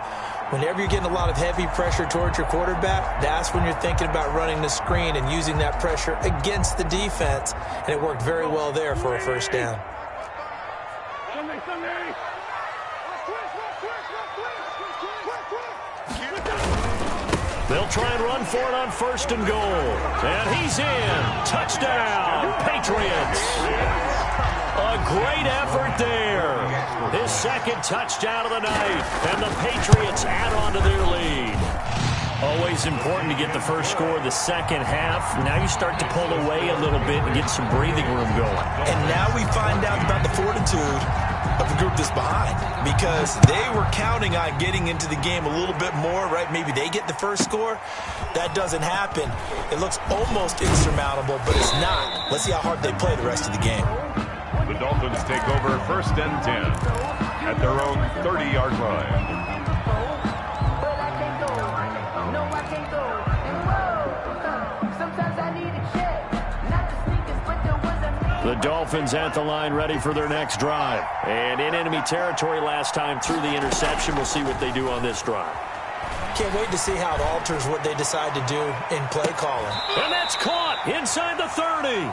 S1: Whenever you're getting a lot of heavy pressure towards your quarterback, that's when you're thinking about running the screen and using that pressure against the defense. And it worked very well there for a 1st down.
S3: They'll try and run for it on 1st and goal. And he's in. Touchdown, Patriots. A great effort there. His 2nd touchdown of the night. And the Patriots add on to their lead. Always important to get the first score of the second half. Now you start to pull away a little bit and get some breathing room going.
S1: And now we find out about the fortitude of the group that's behind, because they were counting on getting into the game a little bit more, right? Maybe they get the first score. That doesn't happen. It looks almost insurmountable, but it's not. Let's see how hard they play the rest of the game.
S4: The Dolphins take over 1st and 10 at their own 30-yard line.
S3: The Dolphins at the line ready for their next drive. And in enemy territory last time through the interception. We'll see what they do on this drive.
S1: Can't wait to see how it alters what they decide to do in play calling.
S3: And that's caught inside the 30.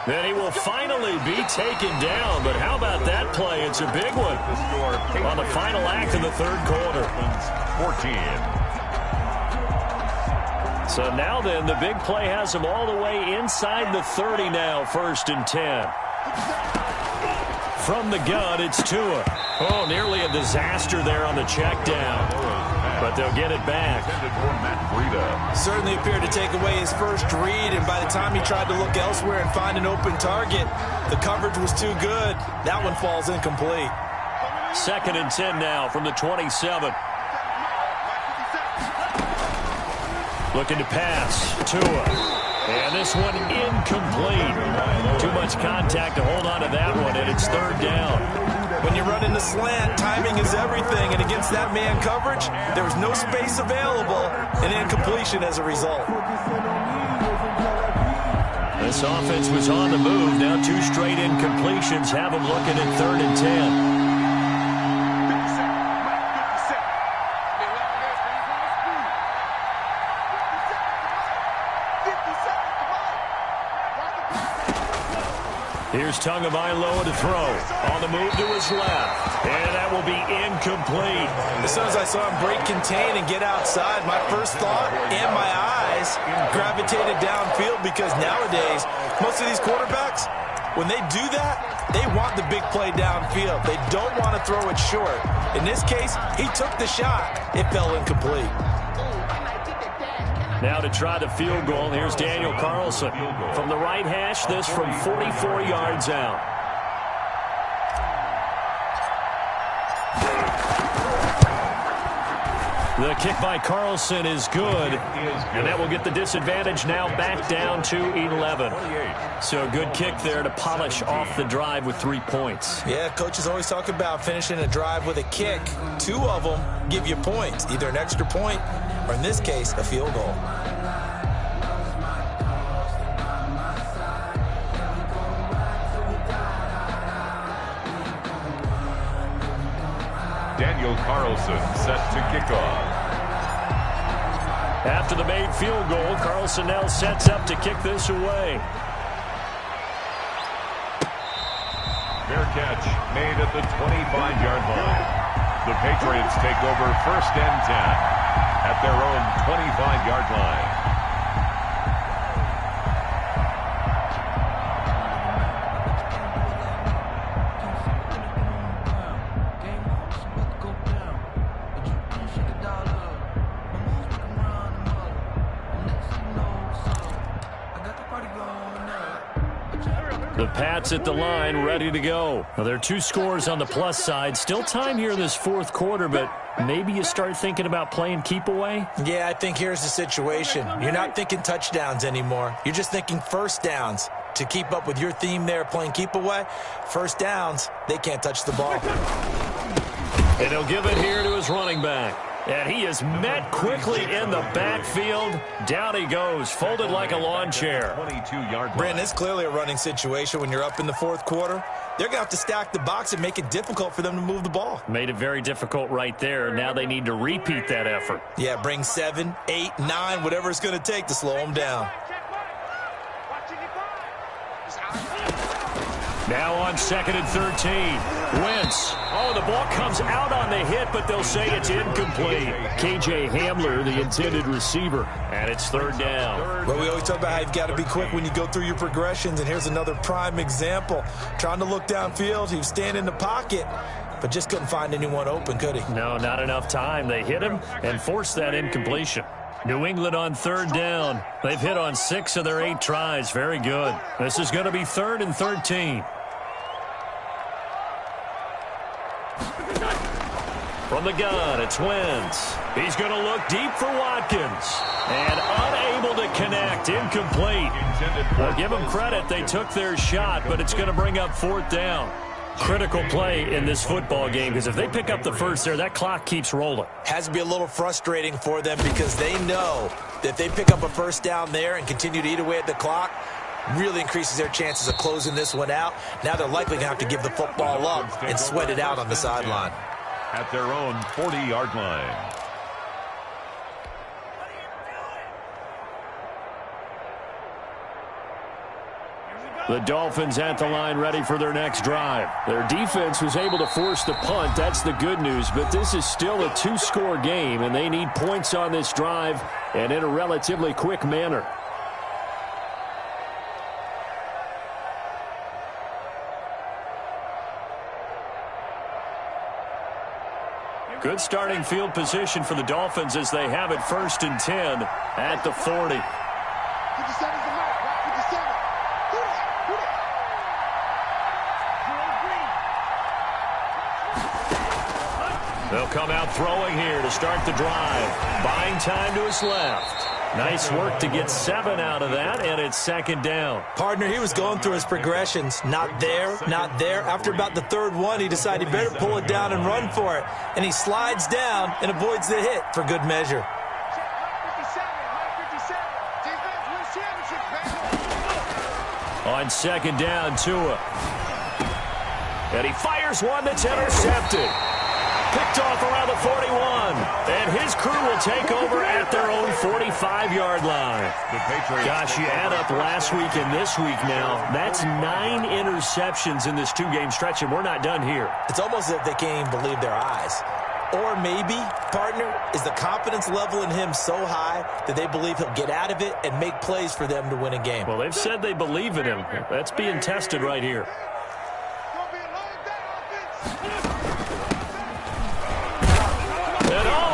S3: Then he will finally be taken down. But how about that play? It's a big one on the final act of the 3rd quarter.
S4: 14.
S3: So now then, the big play has him all the way inside the 30 now, 1st and 10. From the gun, it's Tua. Oh, nearly a disaster there on the check down. But they'll get it back.
S1: Certainly appeared to take away his first read, and by the time he tried to look elsewhere and find an open target, the coverage was too good. That one falls incomplete.
S3: 2nd and 10 now from the 27. Looking to pass. Tua. And this one incomplete. Too much contact to hold on to that one, and it's 3rd down.
S1: When you're running the slant, timing is everything, and against that man coverage, there was no space available, and incompletion as a result.
S3: This offense was on the move. Now 2 straight incompletions have them looking at 3rd and 10. Here's Tagovailoa to throw. On the move to his left. And that will be incomplete.
S1: As soon as I saw him break contain and get outside, my first thought and my eyes gravitated downfield, because nowadays, most of these quarterbacks, when they do that, they want the big play downfield. They don't want to throw it short. In this case, he took the shot. It fell incomplete.
S3: Now to try the field goal, here's Daniel Carlson. From the right hash, this from 44 yards out. The kick by Carlson is good. And that will get the disadvantage now back down to 11. So a good kick there to polish off the drive with 3 points.
S1: Yeah, coaches always talk about finishing a drive with a kick. 2 of them give you points, either an extra point or, in this case, a field goal.
S4: Daniel Carlson set to kick off.
S3: After the made field goal, Carlson now sets up to kick this away.
S4: Fair catch made at the 25-yard line. The Patriots take over 1st and 10 at their own 25-yard line.
S3: The Pats at the line, ready to go. Now, there are 2 scores on the plus side. Still time here in this 4th quarter, but maybe you start thinking about playing keep away?
S1: Yeah, I think here's the situation. You're not thinking touchdowns anymore. You're just thinking first downs. To keep up with your theme there, playing keep away, first downs, they can't touch the ball.
S3: And he'll give it here to his running back. And he is met quickly in the backfield. Down he goes, folded like a lawn chair.
S4: 22-yard line.
S1: Brandon, it's clearly a running situation when you're up in the 4th quarter. They're going to have to stack the box and make it difficult for them to move the ball.
S3: Made it very difficult right there. Now they need to repeat that effort.
S1: Yeah, bring 7, 8, 9, whatever it's going to take to slow them down.
S3: Now on 2nd and 13. Wentz. Oh, the ball comes out on the hit, but they'll say it's incomplete. K.J. Hamler, the intended receiver, and it's 3rd down.
S1: Well, we always talk about how you've got to be quick when you go through your progressions, and here's another prime example. Trying to look downfield, he was standing in the pocket, but just couldn't find anyone open, could he?
S3: No, not enough time. They hit him and forced that incompletion. New England on 3rd down. They've hit on 6 of their 8 tries. Very good. This is going to be 3rd and 13. From the gun, it's Wentz. He's going to look deep for Watkins. And unable to connect, incomplete. Well, give them credit. They took their shot, but it's going to bring up 4th down. Critical play in this football game, because if they pick up the first there, that clock keeps rolling.
S1: Has to be a little frustrating for them because they know that if they pick up a first down there and continue to eat away at the clock, really increases their chances of closing this one out. Now they're likely going to have to give the football up and sweat it out on the sideline.
S4: At their own 40-yard line.
S5: The Dolphins at the line ready for their next drive. Their defense was able to force the punt. That's the good news. But this is still a 2-score game, and they need points on this drive and in a relatively quick manner. Good starting field position for the Dolphins as they have it 1st and 10 at the 40.
S6: 57's the mark, right? 57. Who that?
S3: They'll come out throwing here to start the drive. Buying time to his left. Nice work to get 7 out of that, and it's 2nd down.
S1: Partner, he was going through his progressions. Not there, not there. After about the 3rd one, he decided he better pull it down and run for it. And he slides down and avoids the hit for good measure.
S3: On 2nd down, Tua. And he fires one that's intercepted. Picked off around the 41. And his crew will take over at their own 45-yard line. Gosh, you add up last week and this week now. That's 9 interceptions in this 2-game stretch, and we're not done here.
S1: It's almost as if they can't even believe their eyes. Or maybe, partner, is the confidence level in him so high that they believe he'll get out of it and make plays for them to win a game.
S3: Well, they've said they believe in him. That's being tested right here.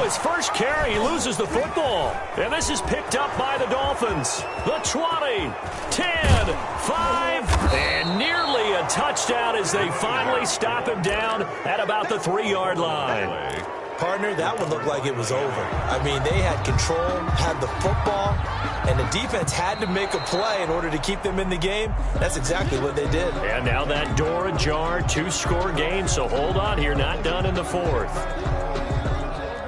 S3: His first carry, he loses the football. And this is picked up by the Dolphins. The 20, 10, 5, and nearly a touchdown as they finally stop him down at about the 3-yard line.
S1: Partner, that one looked like it was over. I mean, they had control, had the football, and the defense had to make a play in order to keep them in the game. That's exactly what they did.
S3: And now that door ajar, 2-score game, so hold on here, not done in the fourth.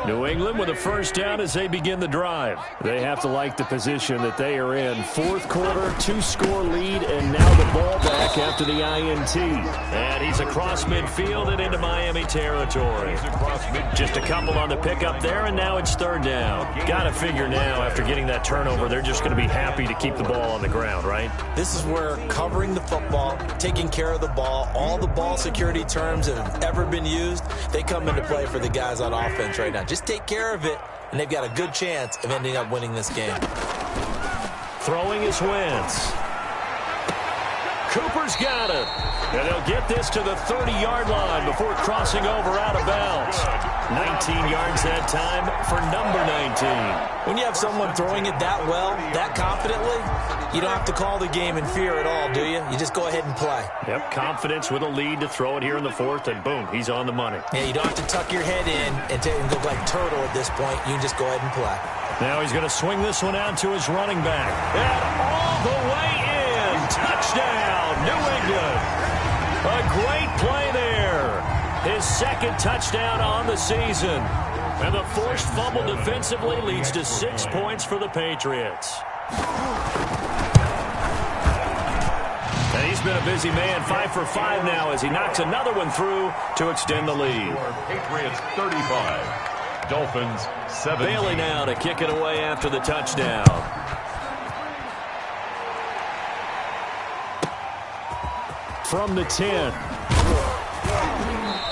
S3: New England with a first down as they begin the drive. They have to like the position that they are in. Fourth quarter, 2-score lead, and now the ball back after the INT. And he's across midfield and into Miami territory. Just a couple on the pickup there, and now it's third down. Got to figure now, after getting that turnover, they're just going to be happy to keep the ball on the ground, right?
S1: This is where covering the football, taking care of the ball, all the ball security terms that have ever been used, they come into play for the guys on offense right now. Just take care of it, and they've got a good chance of ending up winning this game.
S3: Throwing is Wentz. Cooper's got it. And they'll get this to the 30-yard line before crossing over out of bounds. 19 yards that time for number 19.
S1: When you have someone throwing it that well, that confidently, you don't have to call the game in fear at all, do you? You just go ahead and play.
S3: Yep, confidence with a lead to throw it here in the fourth, and boom, he's on the money.
S1: Yeah, you don't have to tuck your head in and look like turtle at this point. You can just go ahead and play.
S3: Now he's going to swing this one out to his running back. And all the way in. Touchdown, New England. A great play there. His second touchdown on the season. And the forced fumble defensively leads to 6 points for the Patriots. And he's been a busy man, 5 for 5 now as he knocks another one through to extend the lead.
S4: Patriots 35, Dolphins 7.
S3: Bailey now to kick it away after the touchdown. From the 10.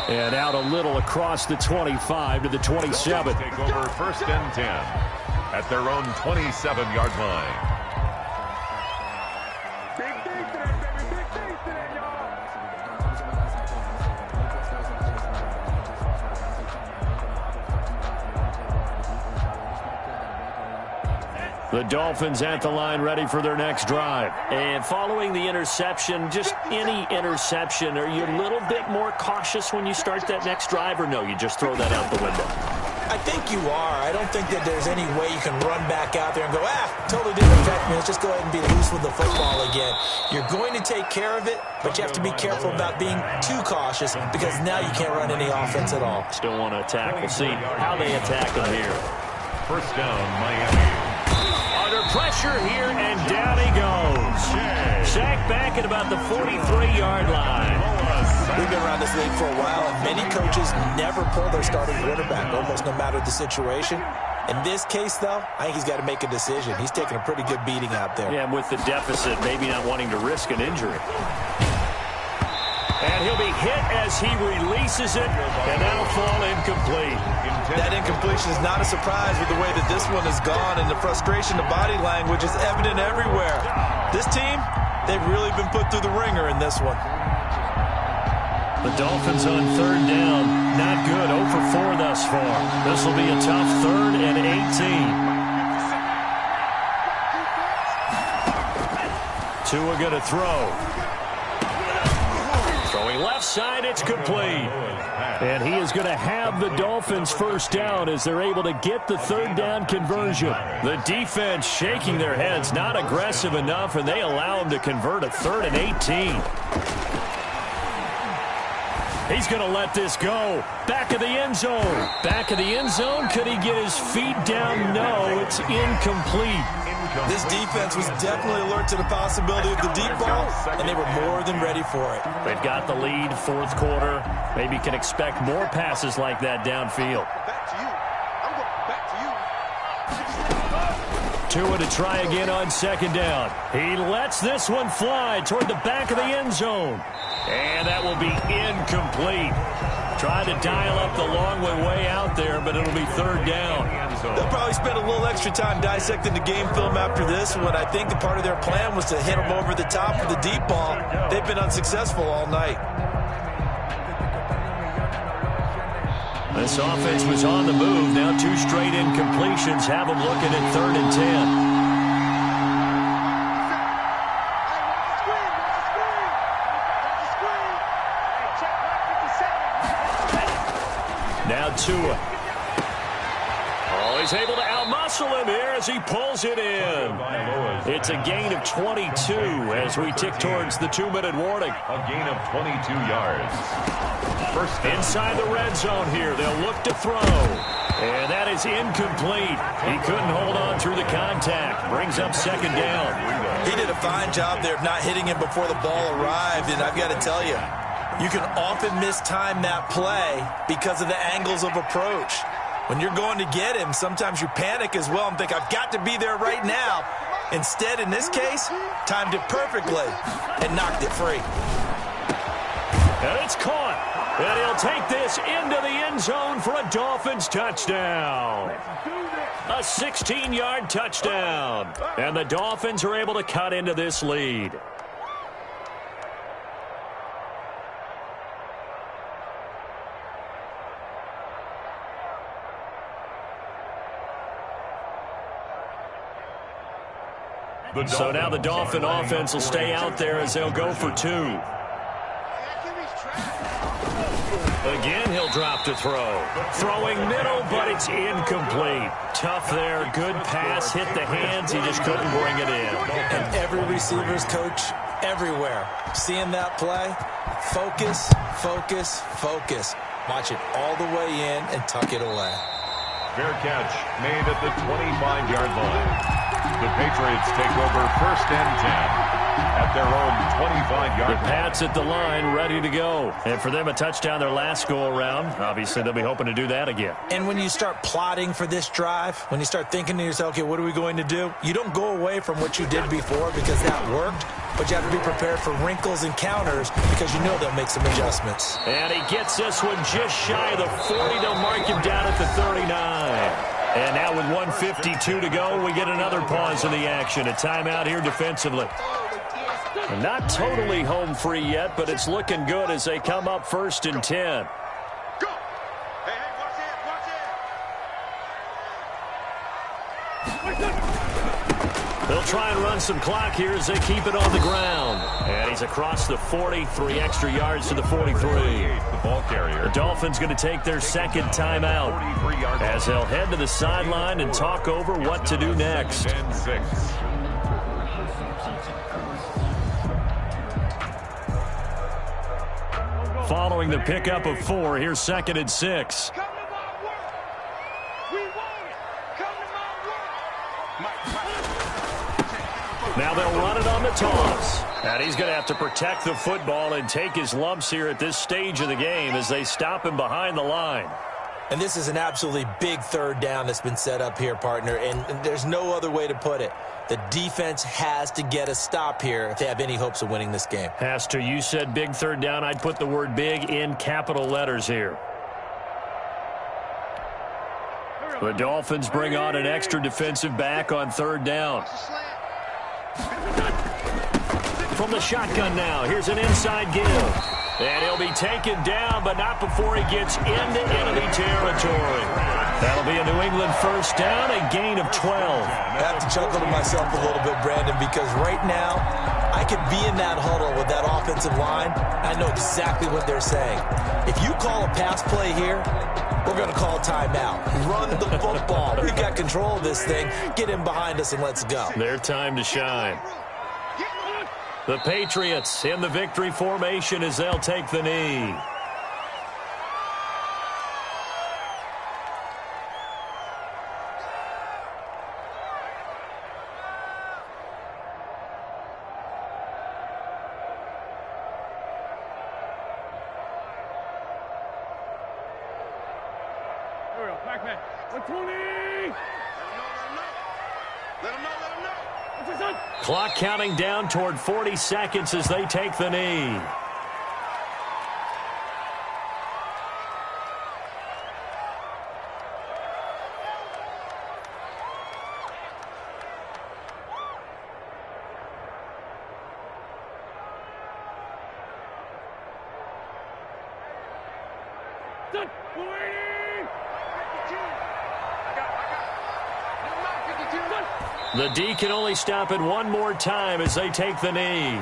S3: And out a little across the 25 to the 27.
S4: Take over first and 10 at their own 27-yard line.
S3: The Dolphins at the line ready for their next drive. And following the interception, just any interception, are you a little bit more cautious when you start that next drive, or no, you just throw that out the window?
S1: I think you are. I don't think that there's any way you can run back out there and go, totally didn't affect me. Let's just go ahead and be loose with the football again. You're going to take care of it, but you have to be careful about being too cautious because now you can't run any offense at all.
S3: Still want to attack. We'll see how they attack them here.
S4: First down, Miami.
S3: Under pressure here, and down he goes. Sacked back at about the 43-yard line.
S1: We've been around this league for a while, and many coaches never pull their starting quarterback, almost no matter the situation. In this case, though, I think he's got to make a decision. He's taking a pretty good beating out there.
S3: Yeah, and with the deficit, maybe not wanting to risk an injury. And he'll be hit as he releases it, and that'll fall incomplete.
S1: That incompletion is not a surprise with the way that this one has gone, and the frustration, the body language is evident everywhere. This team, they've really been put through the ringer in this one.
S3: The Dolphins on third down, not good, 0 for 4 thus far. This will be a tough 3rd and 18. Tua going to throw. Throwing left side, it's complete. And he is going to have the Dolphins first down as they're able to get the third down conversion. The defense shaking their heads, not aggressive enough, and they allow him to convert a 3rd and 18. He's going to let this go. Back of the end zone. Back of the end zone. Could he get his feet down? No, it's incomplete.
S1: This defense was definitely alert to the possibility of the deep ball, and they were more than ready for it.
S3: They've got the lead, fourth quarter. Maybe can expect more passes like that downfield. Tua to try again on second down. He lets this one fly toward the back of the end zone. And that will be incomplete. Tried to dial up the long way out there, but it'll be third down.
S1: They'll probably spend a little extra time dissecting the game film after this one. I think the part of their plan was to hit them over the top for the deep ball. They've been unsuccessful all night.
S3: This offense was on the move. Now 2 straight incompletions have them looking at 3rd and 10. Now Tua Out-muscle him here as he pulls it in. It's a gain of 22 as we tick towards the 2-minute warning.
S4: A gain of 22 yards. First down.
S3: Inside the red zone here. They'll look to throw. And that is incomplete. He couldn't hold on through the contact. Brings up second down.
S1: He did a fine job there of not hitting him before the ball arrived, and I've got to tell you, you can often mistime that play because of the angles of approach. When you're going to get him, sometimes you panic as well and think, I've got to be there right now. Instead, in this case, timed it perfectly and knocked it free.
S3: And it's caught. And he'll take this into the end zone for a Dolphins touchdown. A 16-yard touchdown. And the Dolphins are able to cut into this lead. So now the Dolphin offense will stay out there as they'll go for 2. Again, he'll drop to throw. Throwing middle, but it's incomplete. Tough there. Good pass. Hit the hands. He just couldn't bring it in.
S1: And every receiver's coach everywhere. Seeing that play, focus, focus, focus. Watch it all the way in and tuck it away.
S4: Fair catch made at the 25-yard line. The Patriots take over first and 10 at their own 25-yard line.
S3: The Pats at the line, ready to go. And for them, a touchdown their last go-around. Obviously, they'll be hoping to do that again.
S1: And when you start plotting for this drive, when you start thinking to yourself, okay, what are we going to do? You don't go away from what you did before because that worked, but you have to be prepared for wrinkles and counters because you know they'll make some adjustments.
S3: And he gets this one just shy of the 40. They'll mark him down at the 39. And now with 1:52 to go, we get another pause in the action. A timeout here defensively. Not totally home free yet, but it's looking good as they come up first and 10.
S6: Go. Hey, watch it, watch it.
S3: They'll try and run some clock here as they keep it on the ground. And he's across the 40, 3 extra yards to the 43.
S4: The ball carrier.
S3: The Dolphins going to take their second timeout as they'll head to the sideline and talk over what to do next.
S4: 10-6.
S3: Following the pickup of 4, here's second and 6.
S6: Come to my work. We want it. Come to my work.
S3: Now they'll run it on the toss. And he's going to have to protect the football and take his lumps here at this stage of the game as they stop him behind the line.
S1: And this is an absolutely big third down that's been set up here, partner, and there's no other way to put it. The defense has to get a stop here if they have any hopes of winning this game.
S3: Has to. You said big third down. I'd put the word big in capital letters here. The Dolphins bring on an extra defensive back on third down. From the shotgun now, here's an inside give. And he'll be taken down, but not before he gets into enemy territory. That'll be a New England first down, a gain of 12.
S1: I have to chuckle to myself a little bit, Brandon, because right now I could be in that huddle with that offensive line. I know exactly what they're saying. If you call a pass play here, we're going to call timeout. Run the football. We've got control of this thing. Get in behind us and let's go.
S3: Their time to shine. The Patriots in the victory formation as they'll take the knee.
S6: Backman. 120. Let him know.
S3: Clock counting down toward 40 seconds as they take the knee.
S6: Done. 180.
S3: The D can only stop it one more time as they take the knee.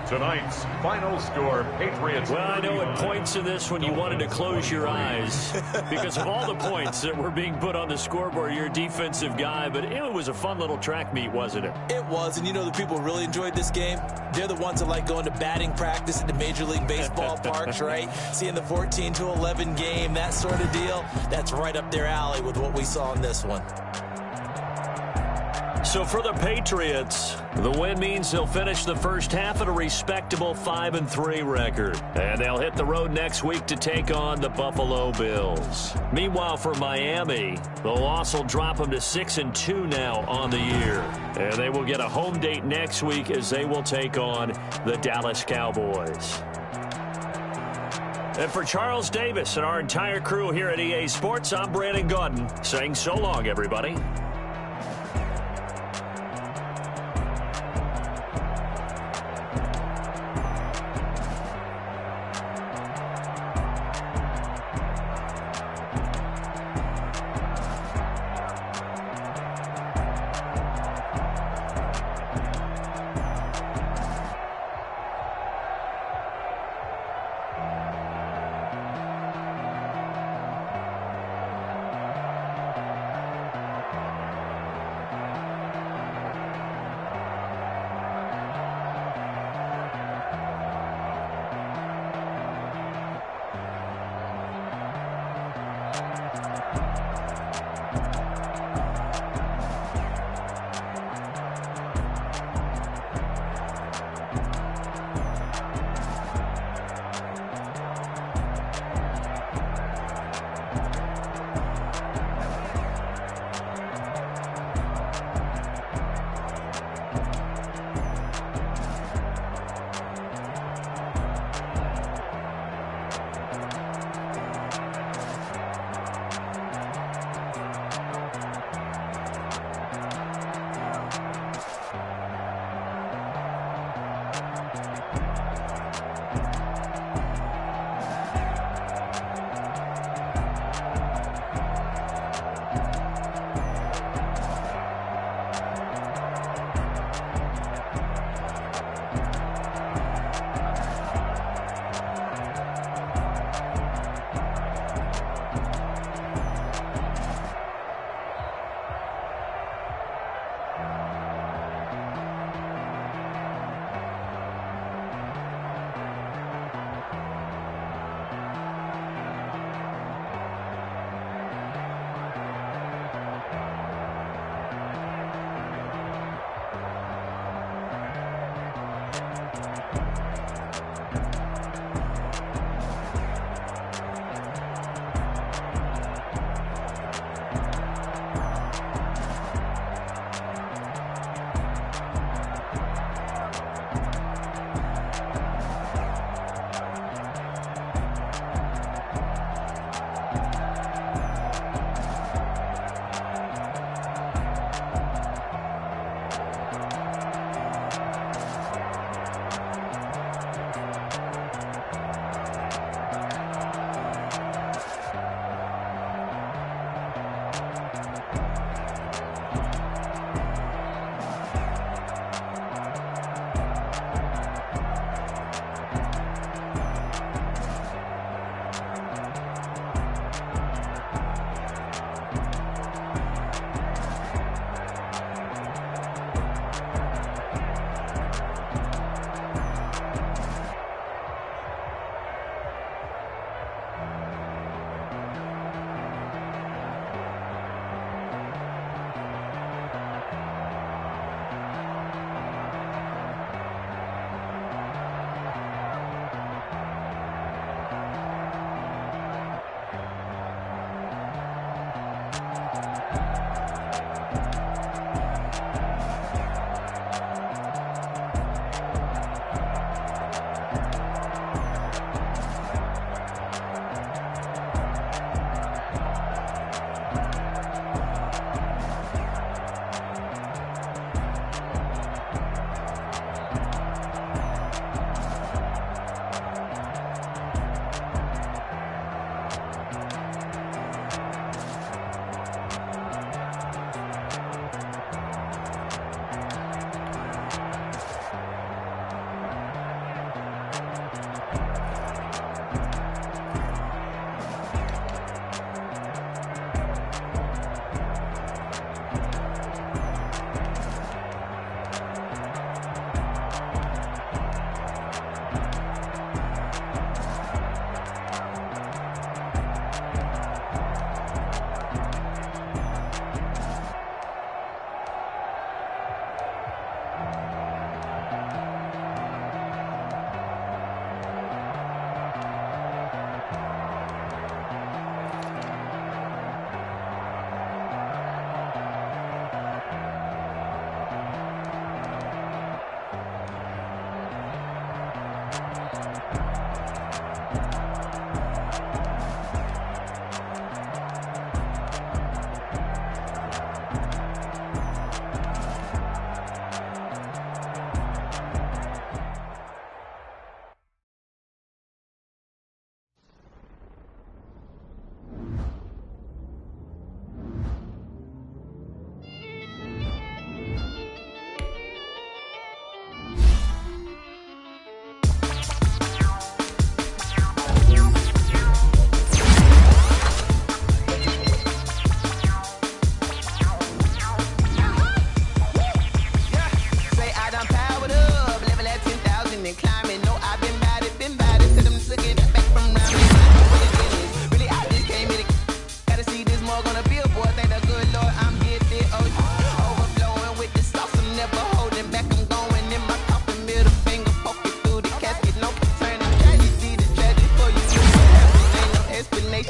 S4: Tonight's final score, Patriots.
S3: Well, I know at points in this when you wanted to close your eyes because of all the points that were being put on the scoreboard. You're a defensive guy, but it was a fun little track meet, wasn't it?
S1: It was, and you know the people who really enjoyed this game? They're the ones that like going to batting practice at the Major League Baseball parks, right? Seeing the 14-11 game, that sort of deal. That's right up their alley with what we saw in this one.
S3: So for the Patriots, the win means they'll finish the first half at a respectable 5-3 record. And they'll hit the road next week to take on the Buffalo Bills. Meanwhile, for Miami, the loss will drop them to 6-2 now on the year. And they will get a home date next week as they will take on the Dallas Cowboys. And for Charles Davis and our entire crew here at EA Sports, I'm Brandon Gaudin saying so long, everybody.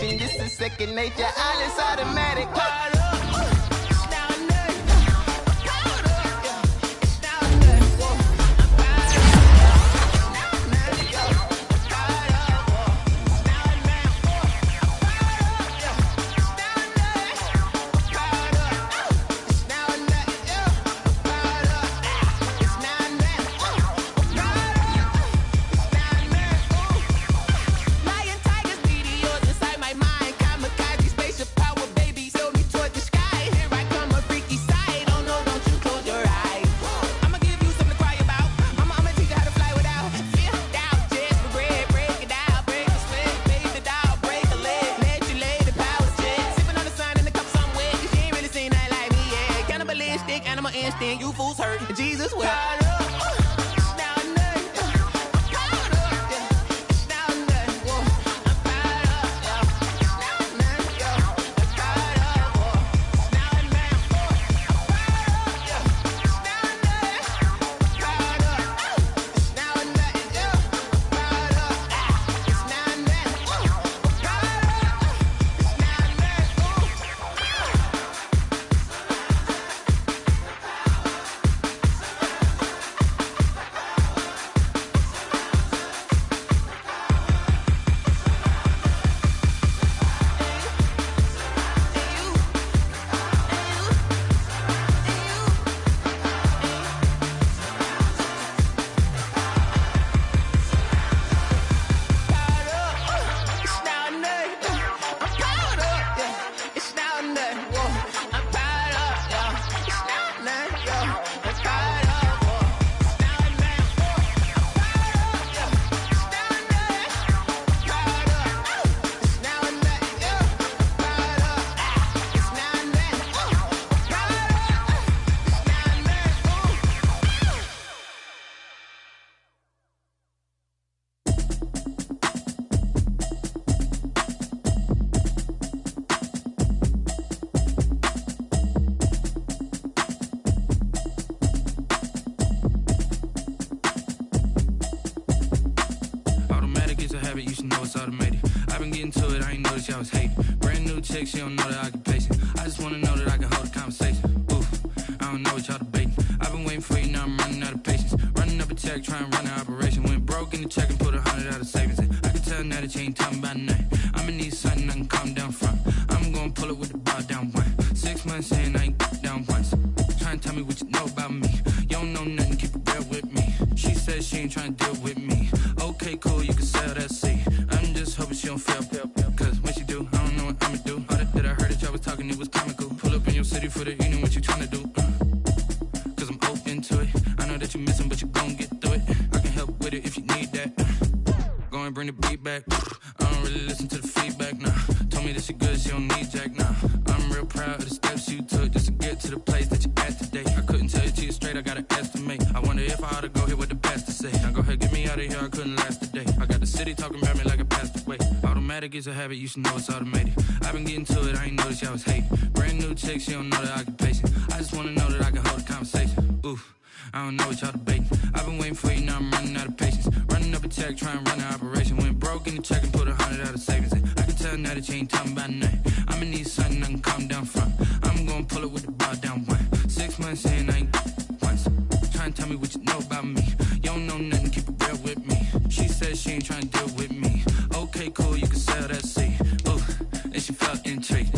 S2: nation, this is second nature. All is automatic. Caught up.
S9: You fools hurt. Jesus will.
S10: You should know it's automated. I've been getting to it, I ain't noticed y'all was hating. Brand new chick, she don't know the occupation. I just wanna know that I can hold a conversation. Oof, I don't know what y'all debating. I've been waiting for you, now I'm running out of patience. Running up a check, trying to run an operation. Went broke in the check and put 100 out of savings. I can tell now that you ain't talking about nothing. I'ma need something I can calm down from. I'm gonna pull it with the bar down one. 6 months saying I ain't down once. Trying to tell me what you know about me. You don't know nothing, keep it real with me. She said she ain't trying to deal with me. Okay, cool, you can sell that seat. I'm just hoping she don't fail. Cause when she do, I don't know what I'ma do. All that I heard that y'all was talking, it was comical. Pull up in your city for the evening, what you tryna do? Cause I'm open to it. I know that you missing, but you gon' get through it. I can help with it if you need that. Go and bring the beat back. I don't really listen to the feedback, nah. Told me that she good, she don't need jack, nah. I'm real proud of the steps you took just to get to the place that you at today. I couldn't tell you to you straight, I gotta estimate. I wonder if I ought to go here with the best to say. Now go ahead, get me out of here, I couldn't last today. I got the city talking about me like a passed away. Automatic is a habit, you should know it's automated. I've been getting to it, I ain't noticed y'all was hating. Brand new chick, she don't know the occupation. I just wanna know that I can hold a conversation. Oof, I don't know what y'all debating. I've been waiting for you, now I'm running out of patience. Running up a check, trying to run an operation. Went broke in the check and put 100 out of savings. I can tell now that you ain't talking about nothing. I'ma need something I can calm down from. I'm gonna pull it with the bar down one. 6 months saying I ain't once. Trying to tell me what you know about me. You don't know nothing, keep it real with me. She said she ain't trying to deal with me. Okay, cool, you can sell that seat. Ooh, and she felt intrigued.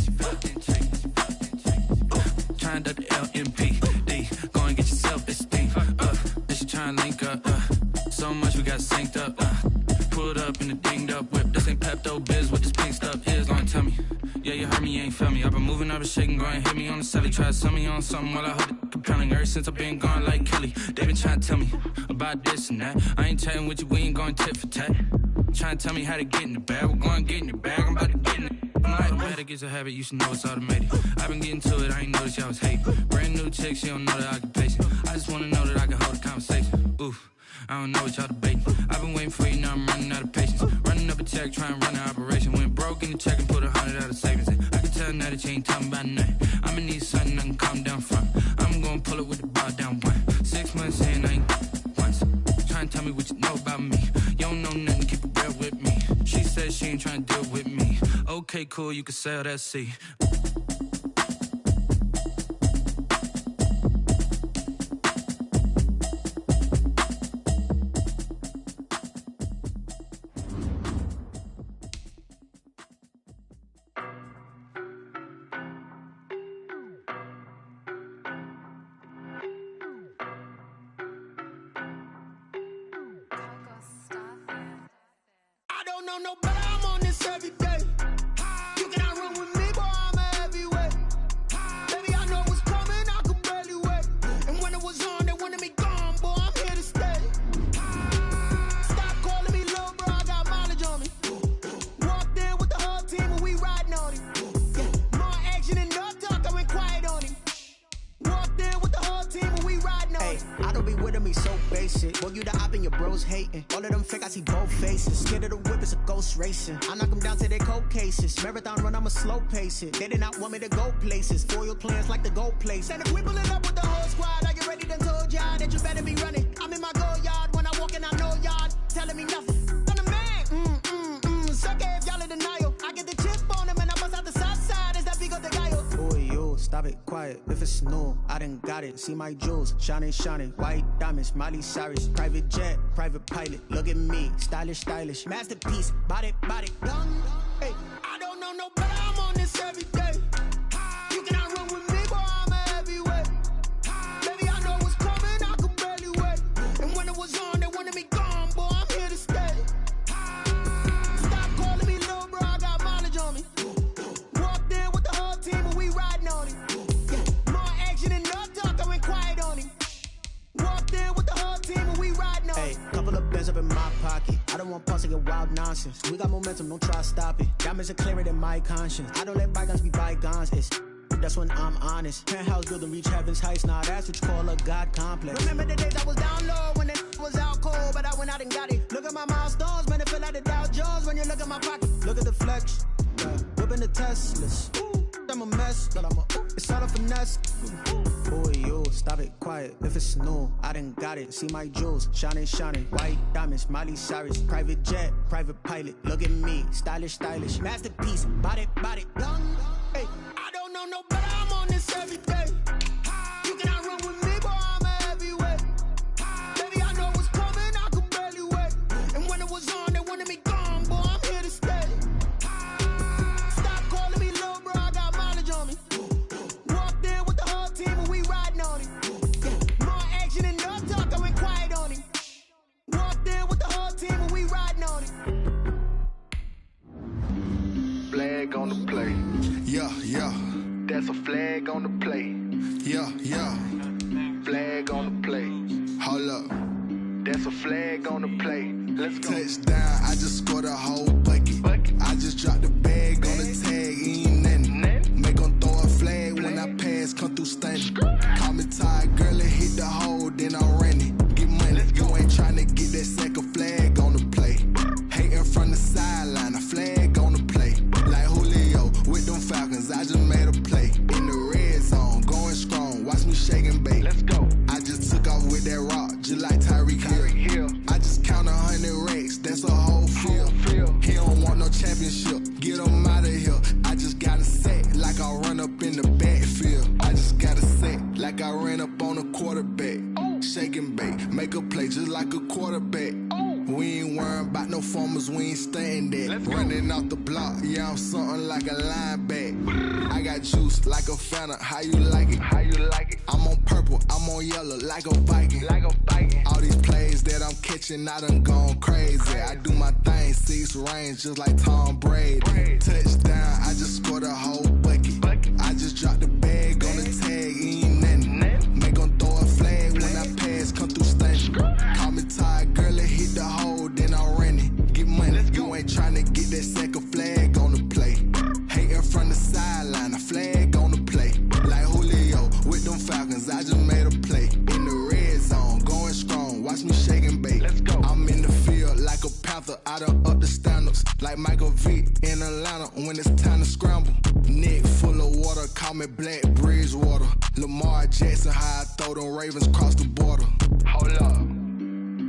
S10: Trying to the LMPD. Go and get your self-esteem. And she trying to link up. So much we got synced up. Pulled up in the dinged up whip. This ain't Pepto-Biz, what this pink stuff is. Long tell me. Yeah, you heard me, you ain't felt me. I've been moving, I've been shaking, go and hit me on the celly. Try to sell me on something while I hold it compelling. Ever since I've been gone like Kelly, they been trying to tell me about this and that. I ain't chatting with you, we ain't going tit for tat. Trying to tell me how to get in the bag. We're going to get in the bag, I'm about to get in it. Automatic is a habit, you should know it's automated. I've been getting to it, I ain't noticed y'all was hating. Brand new chick, she don't know the occupation. I just wanna know that I can hold a conversation. Oof, I don't know what y'all debating. I've been waiting for you, now I'm running out of patience. Running up a check, trying to run an operation. Went broke in the check and put 100 out of savings. I can tell now that you ain't talking about nothing. I'ma need something I can calm down from. I'm gonna pull it with the bar down one. 6 months saying I ain't once. Trying to tell me what you know about me. You don't know nothing, keep it real with me. She said she ain't trying to deal with me. Okay, cool, you can sail that sea.
S11: I don't know no better, I'm on this every day. You cannot run with me, boy, I'm a heavyweight. Baby, I know what's coming, I could barely wait. And when it was on, they wanted me gone, boy, I'm here to stay. Stop calling me little bro, I got mileage on me. Walked in with the whole team and we riding on him. Yeah, more action and no talk, I went quiet on him. Walked in with the whole team and we riding on him.
S12: I don't be with him, he's so basic. Boy, you the op and your bros hating. All of them fake, I see both faces. Scared of the whip, it's a ghost racing. I knock them down to their cold cases. Marathon run, I'ma slow pace it. They did not want me to go places. Foil plans like the gold place.
S11: And if we pulling up with the whole squad, I get ready to told y'all that you better be running. I'm in my go yard, when I walk in, I know y'all telling me nothing. I'm the man, suck it if y'all in denial. I get the chip on them and I bust out the south side, is that big of the gallo?
S12: Boy, you, stop it, quiet. If it's new, I done got it. See my jewels, shining, shining. White diamonds, Miley Cyrus. Private jet, private pilot. Look at me, stylish, stylish. Masterpiece, body, young.
S11: Hey, I don't know no better, I'm on this every day. You cannot run with me, boy, I'm a heavyweight. Baby, I know what's coming, I could barely wait. And when it was on, they wanted me gone, boy, I'm here to stay. Stop calling me little bro, I got mileage on me. Walked in with the whole team and we riding on him. Yeah, more action and no talk, I went quiet on him. Walked in with the whole team and we riding on him.
S12: Couple of bands up in my pocket. I don't want parts of your wild nonsense. We got momentum, don't try to stop it. Diamonds are clearer than my conscience. I don't let bygones be bygones. That's when I'm honest. Penthouse building, reach heaven's heights. Now that's what you call a God complex.
S11: Remember the days I was down low when it was out cold, but I went out and got it. Look at my milestones, man, it feel like the Dow Jones when you look at my pocket.
S12: Look at the flex, yeah. Whipping the Teslas. I'm a mess, but it's all a finesse. Boy, you, stop it, quiet. If it's new, I done got it. See my jewels, shining, shining. White diamonds, Miley Cyrus. Private jet, private pilot. Look at me, stylish, stylish. Masterpiece, body, young.
S11: Hey, I don't know no better, I'm on this every day. You cannot run with me, boy, I'm a heavyweight. Baby, I know what's coming, I could barely wait. And when it was on, they wanted me gone, boy, I'm here to stay. Stop calling me little bro, I got mileage on me. Walked in with the whole team and we riding on him. Yeah, more action and no talk, I went quiet on him. Walked in with the whole team and we riding on him.
S13: Flag on the play.
S14: Yeah.
S13: That's a flag on the play.
S14: Yeah.
S13: Flag on the play.
S14: Hold up.
S13: That's a flag on the play. Let's go.
S14: Touchdown, I just scored a whole bucket. I just dropped the bag on the tag, ain't nothing. Make 'em throw a flag when I pass, come through stunning. Call me tired, girl, and hit the hole, then I'm running. Get money, you ain't tryna get that second flag on the play. Hating from the sideline, a flag on the play. Like Julio with them Falcons, I just made a play. In the red zone, going strong, watch me shake and bake.
S13: Let's go.
S14: I just took off with that rock, just like Tyreek Hill. I just count 100 racks, that's a whole field. He don't want no championship, get him out of here. I just got a set, like I run up in the backfield. I just got a set, like I ran up on a quarterback. Shake and bake, make a play just like a quarterback. We ain't worrying about no formers, we ain't staying there. Running off the block, yeah, I'm something like a linebacker. I got juice like a Fanta, how you like it? I'm on purple, I'm on yellow, like a Viking. All these plays that I'm catching, I done gone crazy. I do my thing, 6 range, just like Tom Brady. Touchdown, I just scored a whole bucket. I just dropped the bag on the tag, ain't nothing. Make 'em throw a flag when I pass, come through stunning. Call me tired, girl, and hit the hole, then I'm running. Get money, you ain't tryna get that second flag on the play. Hating from the sideline, a flag on the play. Like Julio with them Falcons, I just made a play. In the red zone, going strong, watch me shake and bake. I'm in the field like a Panther, I done up the standards. Like Michael Vick in Atlanta when it's time to scramble. Neck full of water, call me Black Bridgewater. Lamar Jackson, how I throw them Ravens cross the border.
S13: Hold up.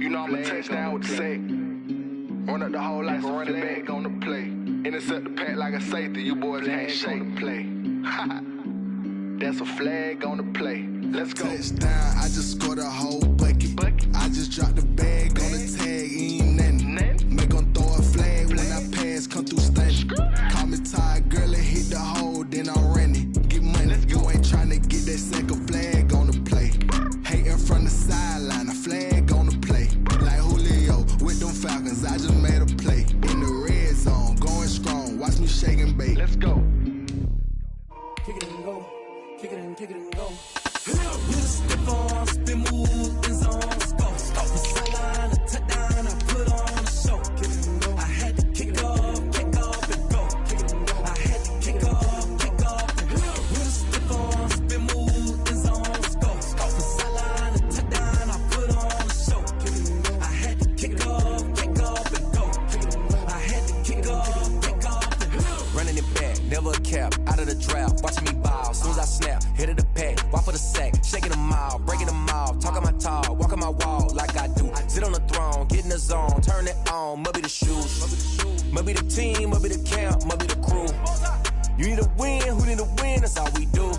S13: You know I'm a touchdown with the sack. Run up the whole life, running back on the play. Intercept the pack like a safety. You boys can't shake. Play. That's a flag on the play. Let's go.
S14: Touchdown, I just scored a whole bucket. I just dropped the bag on the tag, ain't nothing. Make them throw a flag when I pass, come through stunning. Call me tired, girl, and hit the hole, then I'm running. Get money, you ain't tryna get that second flag on the play. Hating from the sideline, a flag on the play. Like Julio with them Falcons, I just made a play. In the red zone, going strong, watch me shake and bake.
S13: Let's go.
S11: Kick it and go, kick it and go. Step on, spin, move, and zone, score. The sideline, a touchdown, I put on a show. I had to kick off, and go. I had to kick off, and go. Step on, spin, move, and zone, score. The sideline, a touchdown, I put on a show. I had to kick off, and go. I had to kick off, and go.
S15: Running it back, never a cap, out of the drought, watching me ball. Soon as I snap, hit of the pack, walk for the sack, shaking them out, breaking them off, talking my talk, walking my wall like I do. Sit on the throne, get in the zone, turn it on, must be the shoes, must be the team, must be the camp, must be the crew. You need a win, who need a win, that's all we do.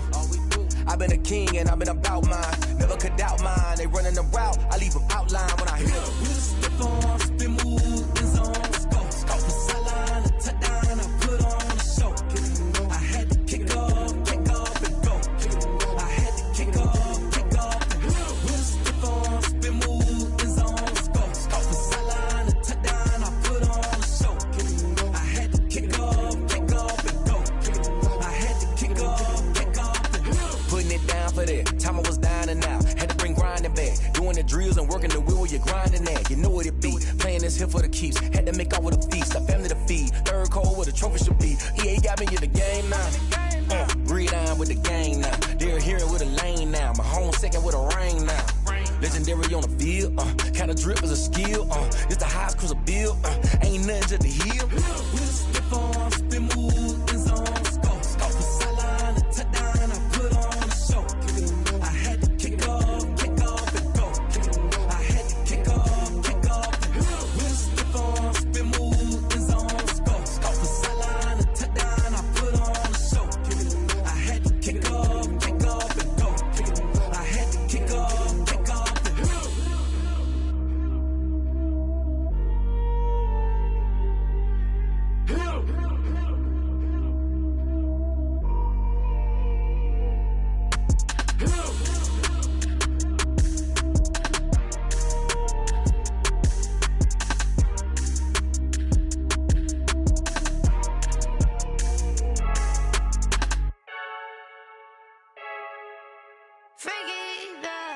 S15: I've been a king and I've been about mine, never could doubt mine. They running the route, I leave them outline when I hit them.
S11: We step on, spin, move, and zone, score. The sideline, a touchdown, I put on a show. I had to kick off, and go. I had to kick off, and go. We step on, spin, move, and zone, score. The sideline, a touchdown, I put on a show. I had to kick off, and go. I had to kick off, and go.
S15: Putting it down for that, time I was down and out, had to bring grinding back, doing the drills and working the wheel where you're grinding at, you know what it be, playing this here for the keeps, had to make off with a feast, a family to feed, third cold where the trophy should be, EA got me in the game now, breathe on with the game now, they're here with a lane now, my home second with a rain now, legendary on the field, kinda drip is a skill, it's the highest cruiser bill, ain't nothing to the hill.
S11: We step on, spin, move, and zone, score. The sideline, a touchdown, I put on a show. I had to kick off, and go. I had to kick off, and go. We step on, spin, move, and zone, score. The sideline, a touchdown, I put on a show. I had to kick off, and go. I had to kick off, and go.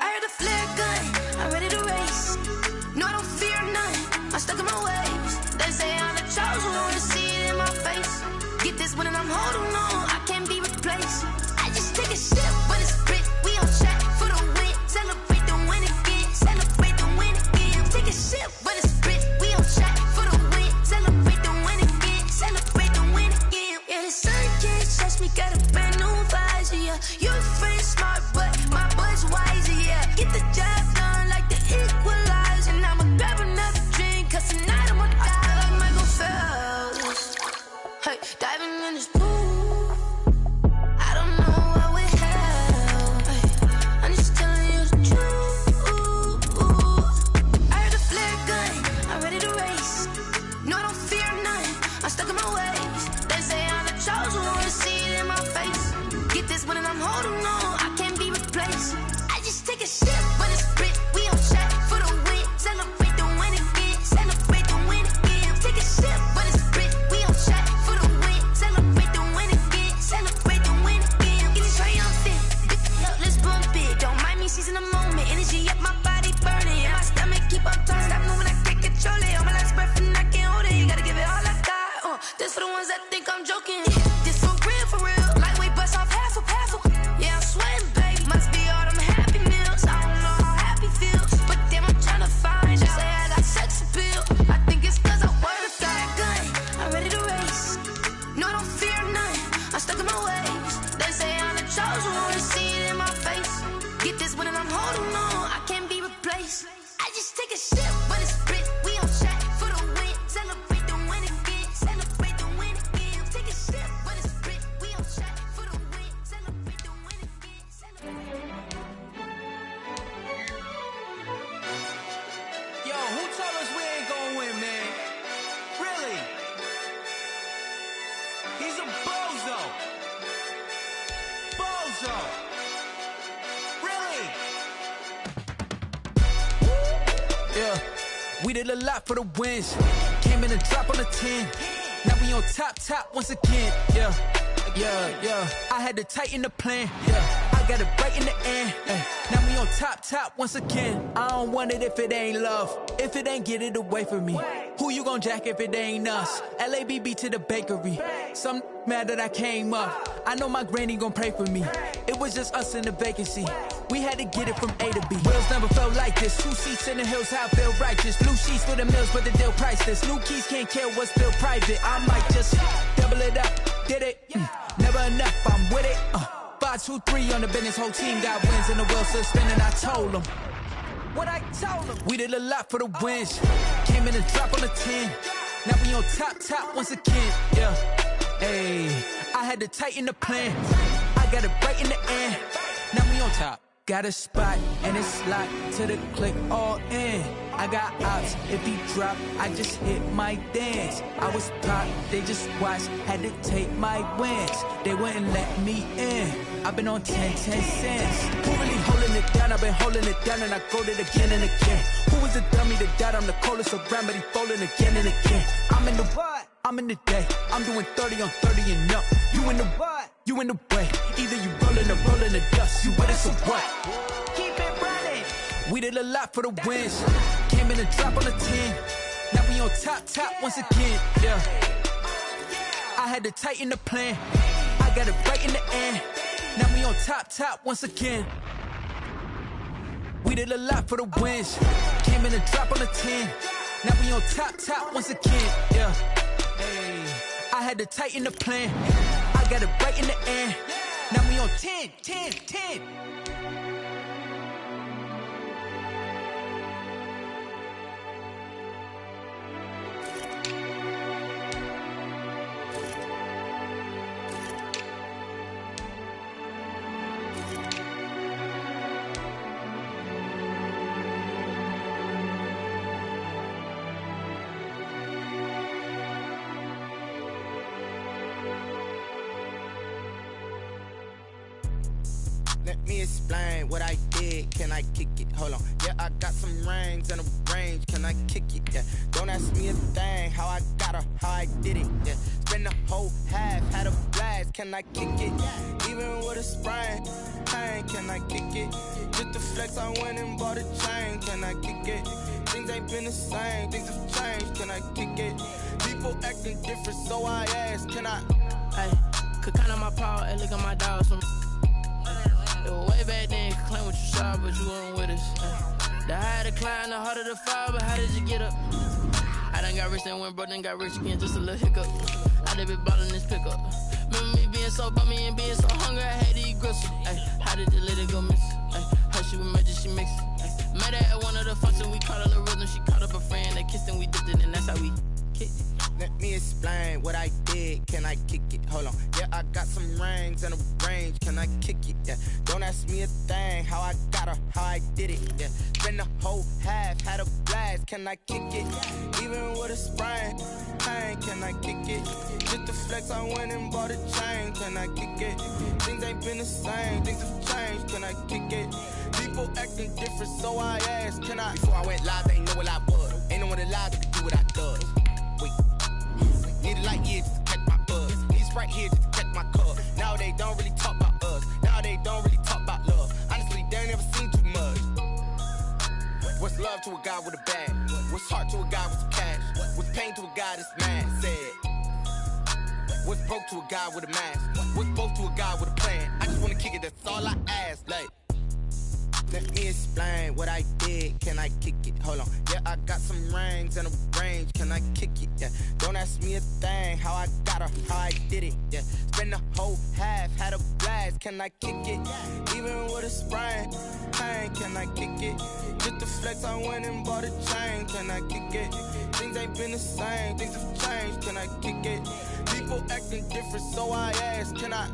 S16: I heard a flare gun, I'm ready to race. No, I don't fear none, I'm stuck in my ways. They say I'm the chosen one, to see it in my face. Get this one and I'm holding on, I can't be replaced. I just take a sip when it's split, we on track for the win. Celebrate the win again, celebrate the win again. Take a sip when it's split, we on track for the win. Celebrate the win again, celebrate the win again. Yeah, the sun can't touch me, got a brand new visor, yeah. You're a friend smart, but my boy's wiser, yeah. Get the job done like the equalizer. And I'ma grab another drink, cause tonight I'ma die. I feel like Michael Phelps, hey, diving in this pool. I don't know what we have, hey, I'm just telling you the truth. I heard a flare gun, I'm ready to race. No, I don't fear none, I'm stuck in my ways. They say I'm the chosen one, to see it in my face. Get this one and I'm holding on, I can't be replaced. I just take a sip when it's split, we on track for the win. Celebrate the win again, celebrate the win again. Take a sip when it's split, we on track for the win. Celebrate the win again, celebrate the win again. Get it triumphant, let's bump it. Don't mind me seizing the moment, energy up my body burning. And my stomach keep on turning, stop moving, I can't control it. On my last breath and I can't hold it, you gotta give it all I got. This for the ones that think I'm joking. This for real, lightweight bust off half a. Yeah, I'm sweating, baby. Must be all them happy meals. I don't know how happy feels, but damn, I'm trying to find out. Say I got sex appeal. I think it's cause I wear the fire gun. I'm ready to race. No, I don't fear none. I'm stuck in my ways. They say I'm the chosen one, to see it in my face. Get this one and I'm holding on, I can't be replaced. I just take a sip when it's split. We on track for the win. Celebrate the win again. Celebrate the win again.
S17: zone. Really?
S10: Yeah, we did a lot for the wins. Came in and drop on the 10. Now we on top once again. Yeah. I had to tighten the plan. Yeah, I got it right in the end. Now we on top once again. I don't want it if it ain't love. If it ain't, get it away from me. Who you gon' jack if it ain't us? LABB to the bakery. Some mad that I came up. I know my granny gon' pray for me. It was just us in the vacancy. We had to get it from A to B. Wheels never felt like this. 2 seats in the hills, how I feel righteous. Blue sheets for the mills, but the deal priceless. New keys can't care what's still private. I might just double it up. Did it? Never enough, I'm with it. 5, 2, 3 on the business. Whole team got wins and the wheels still spinning. I told them what I told them. We did a lot for the wins. Came in and drop on the 10. Now we on top once again. Yeah. Hey, I had to tighten the plan. I got it right in the end. Now we on top. Got a spot and it's locked to the click all in. I got ops, if he drop, I just hit my dance. I was top, they just watched, had to take my wins. They wouldn't let me in. I've been on 10 cents. Who really holding it down? I've been holding it down and I go it again and again. Who was the dummy that died? I'm the coldest around, but he folding again and again. I'm in the what? I'm in the day. I'm doing 30 on 30 and up. You in the what? You in the way. Either you rolling or rolling the dust. You with us or what? Keep it running. We did a lot for the wins. Came in and drop on the 10. Now we on top once again. Yeah. I had to tighten the plan. I got it right in the end. Now we on top once again. We did a lot for the wins. Came in and drop on the 10. Now we on top once again. Yeah. Hey, I had to tighten the plan. I got it right in the end. Now we on 10.
S2: Let me explain what I did. Can I kick it? Hold on. Yeah, I got some rings and a range. Can I kick it? Yeah. Don't ask me a thing. How I got her, how I did it. Yeah. Spend the whole half, had a blast. Can I kick it? Even with a sprain. Pain, can I kick it? Just the flex, I went and bought a chain. Can I kick it? Things ain't been the same. Things have changed. Can I kick it? People acting different, so I ask. Can I?
S18: Hey, could count on my power and look at my dogs from. Way back then, could claim what you saw, but you weren't with us. The higher the climb, the harder the fall, but how did you get up? I done got rich and went broke, then got rich again, just a little hiccup. I done been ballin' this pickup. Remember me being so bummy and being so hungry, I had to eat gristle. How did you let it go miss? How she was magic, she mixed. Met her at one of the functions, we caught her the rhythm, she caught up a friend, they kissed and we dipped it, and that's how we kicked it.
S2: Let me explain what I did. Can I kick it? Hold on. Yeah, I got some rings and a range. Can I kick it? Yeah. Don't ask me a thing. How I got her, how I did it. Yeah. Spend the whole half, had a blast. Can I kick it? Even with a sprain. Pain, can I kick it? Just the flex, I went and bought a chain. Can I kick it? Things ain't been the same. Things have changed. Can I kick it? People acting different, so I asked. Can I? Before I went live, they ain't know what I was. Ain't no one alive that could do what I does. Wait. Need a light here just to catch my buzz. Need a Sprite here just to catch my cup. Now they don't really talk about us. Now they don't really talk about love. Honestly, they ain't never seen too much. What's love to a guy with a bag? What's heart to a guy with some cash? What's pain to a guy that's mad? Said. What's broke to a guy with a mask? What's both to a guy with a plan? I just wanna kick it, that's all I ask. Like, let me explain what I did. Can I kick it? Hold on. Yeah, I got some rings and a range. Can I kick it? Yeah. Don't ask me a thing. How I got her, how I did it. Yeah. Spend the whole half, had a blast. Can I kick it? Even with a sprain. Pain, can I kick it? Just the flex, I went and bought a chain. Can I kick it? Things ain't been the same. Things have changed. Can I kick it? People acting different, so I ask. Can I?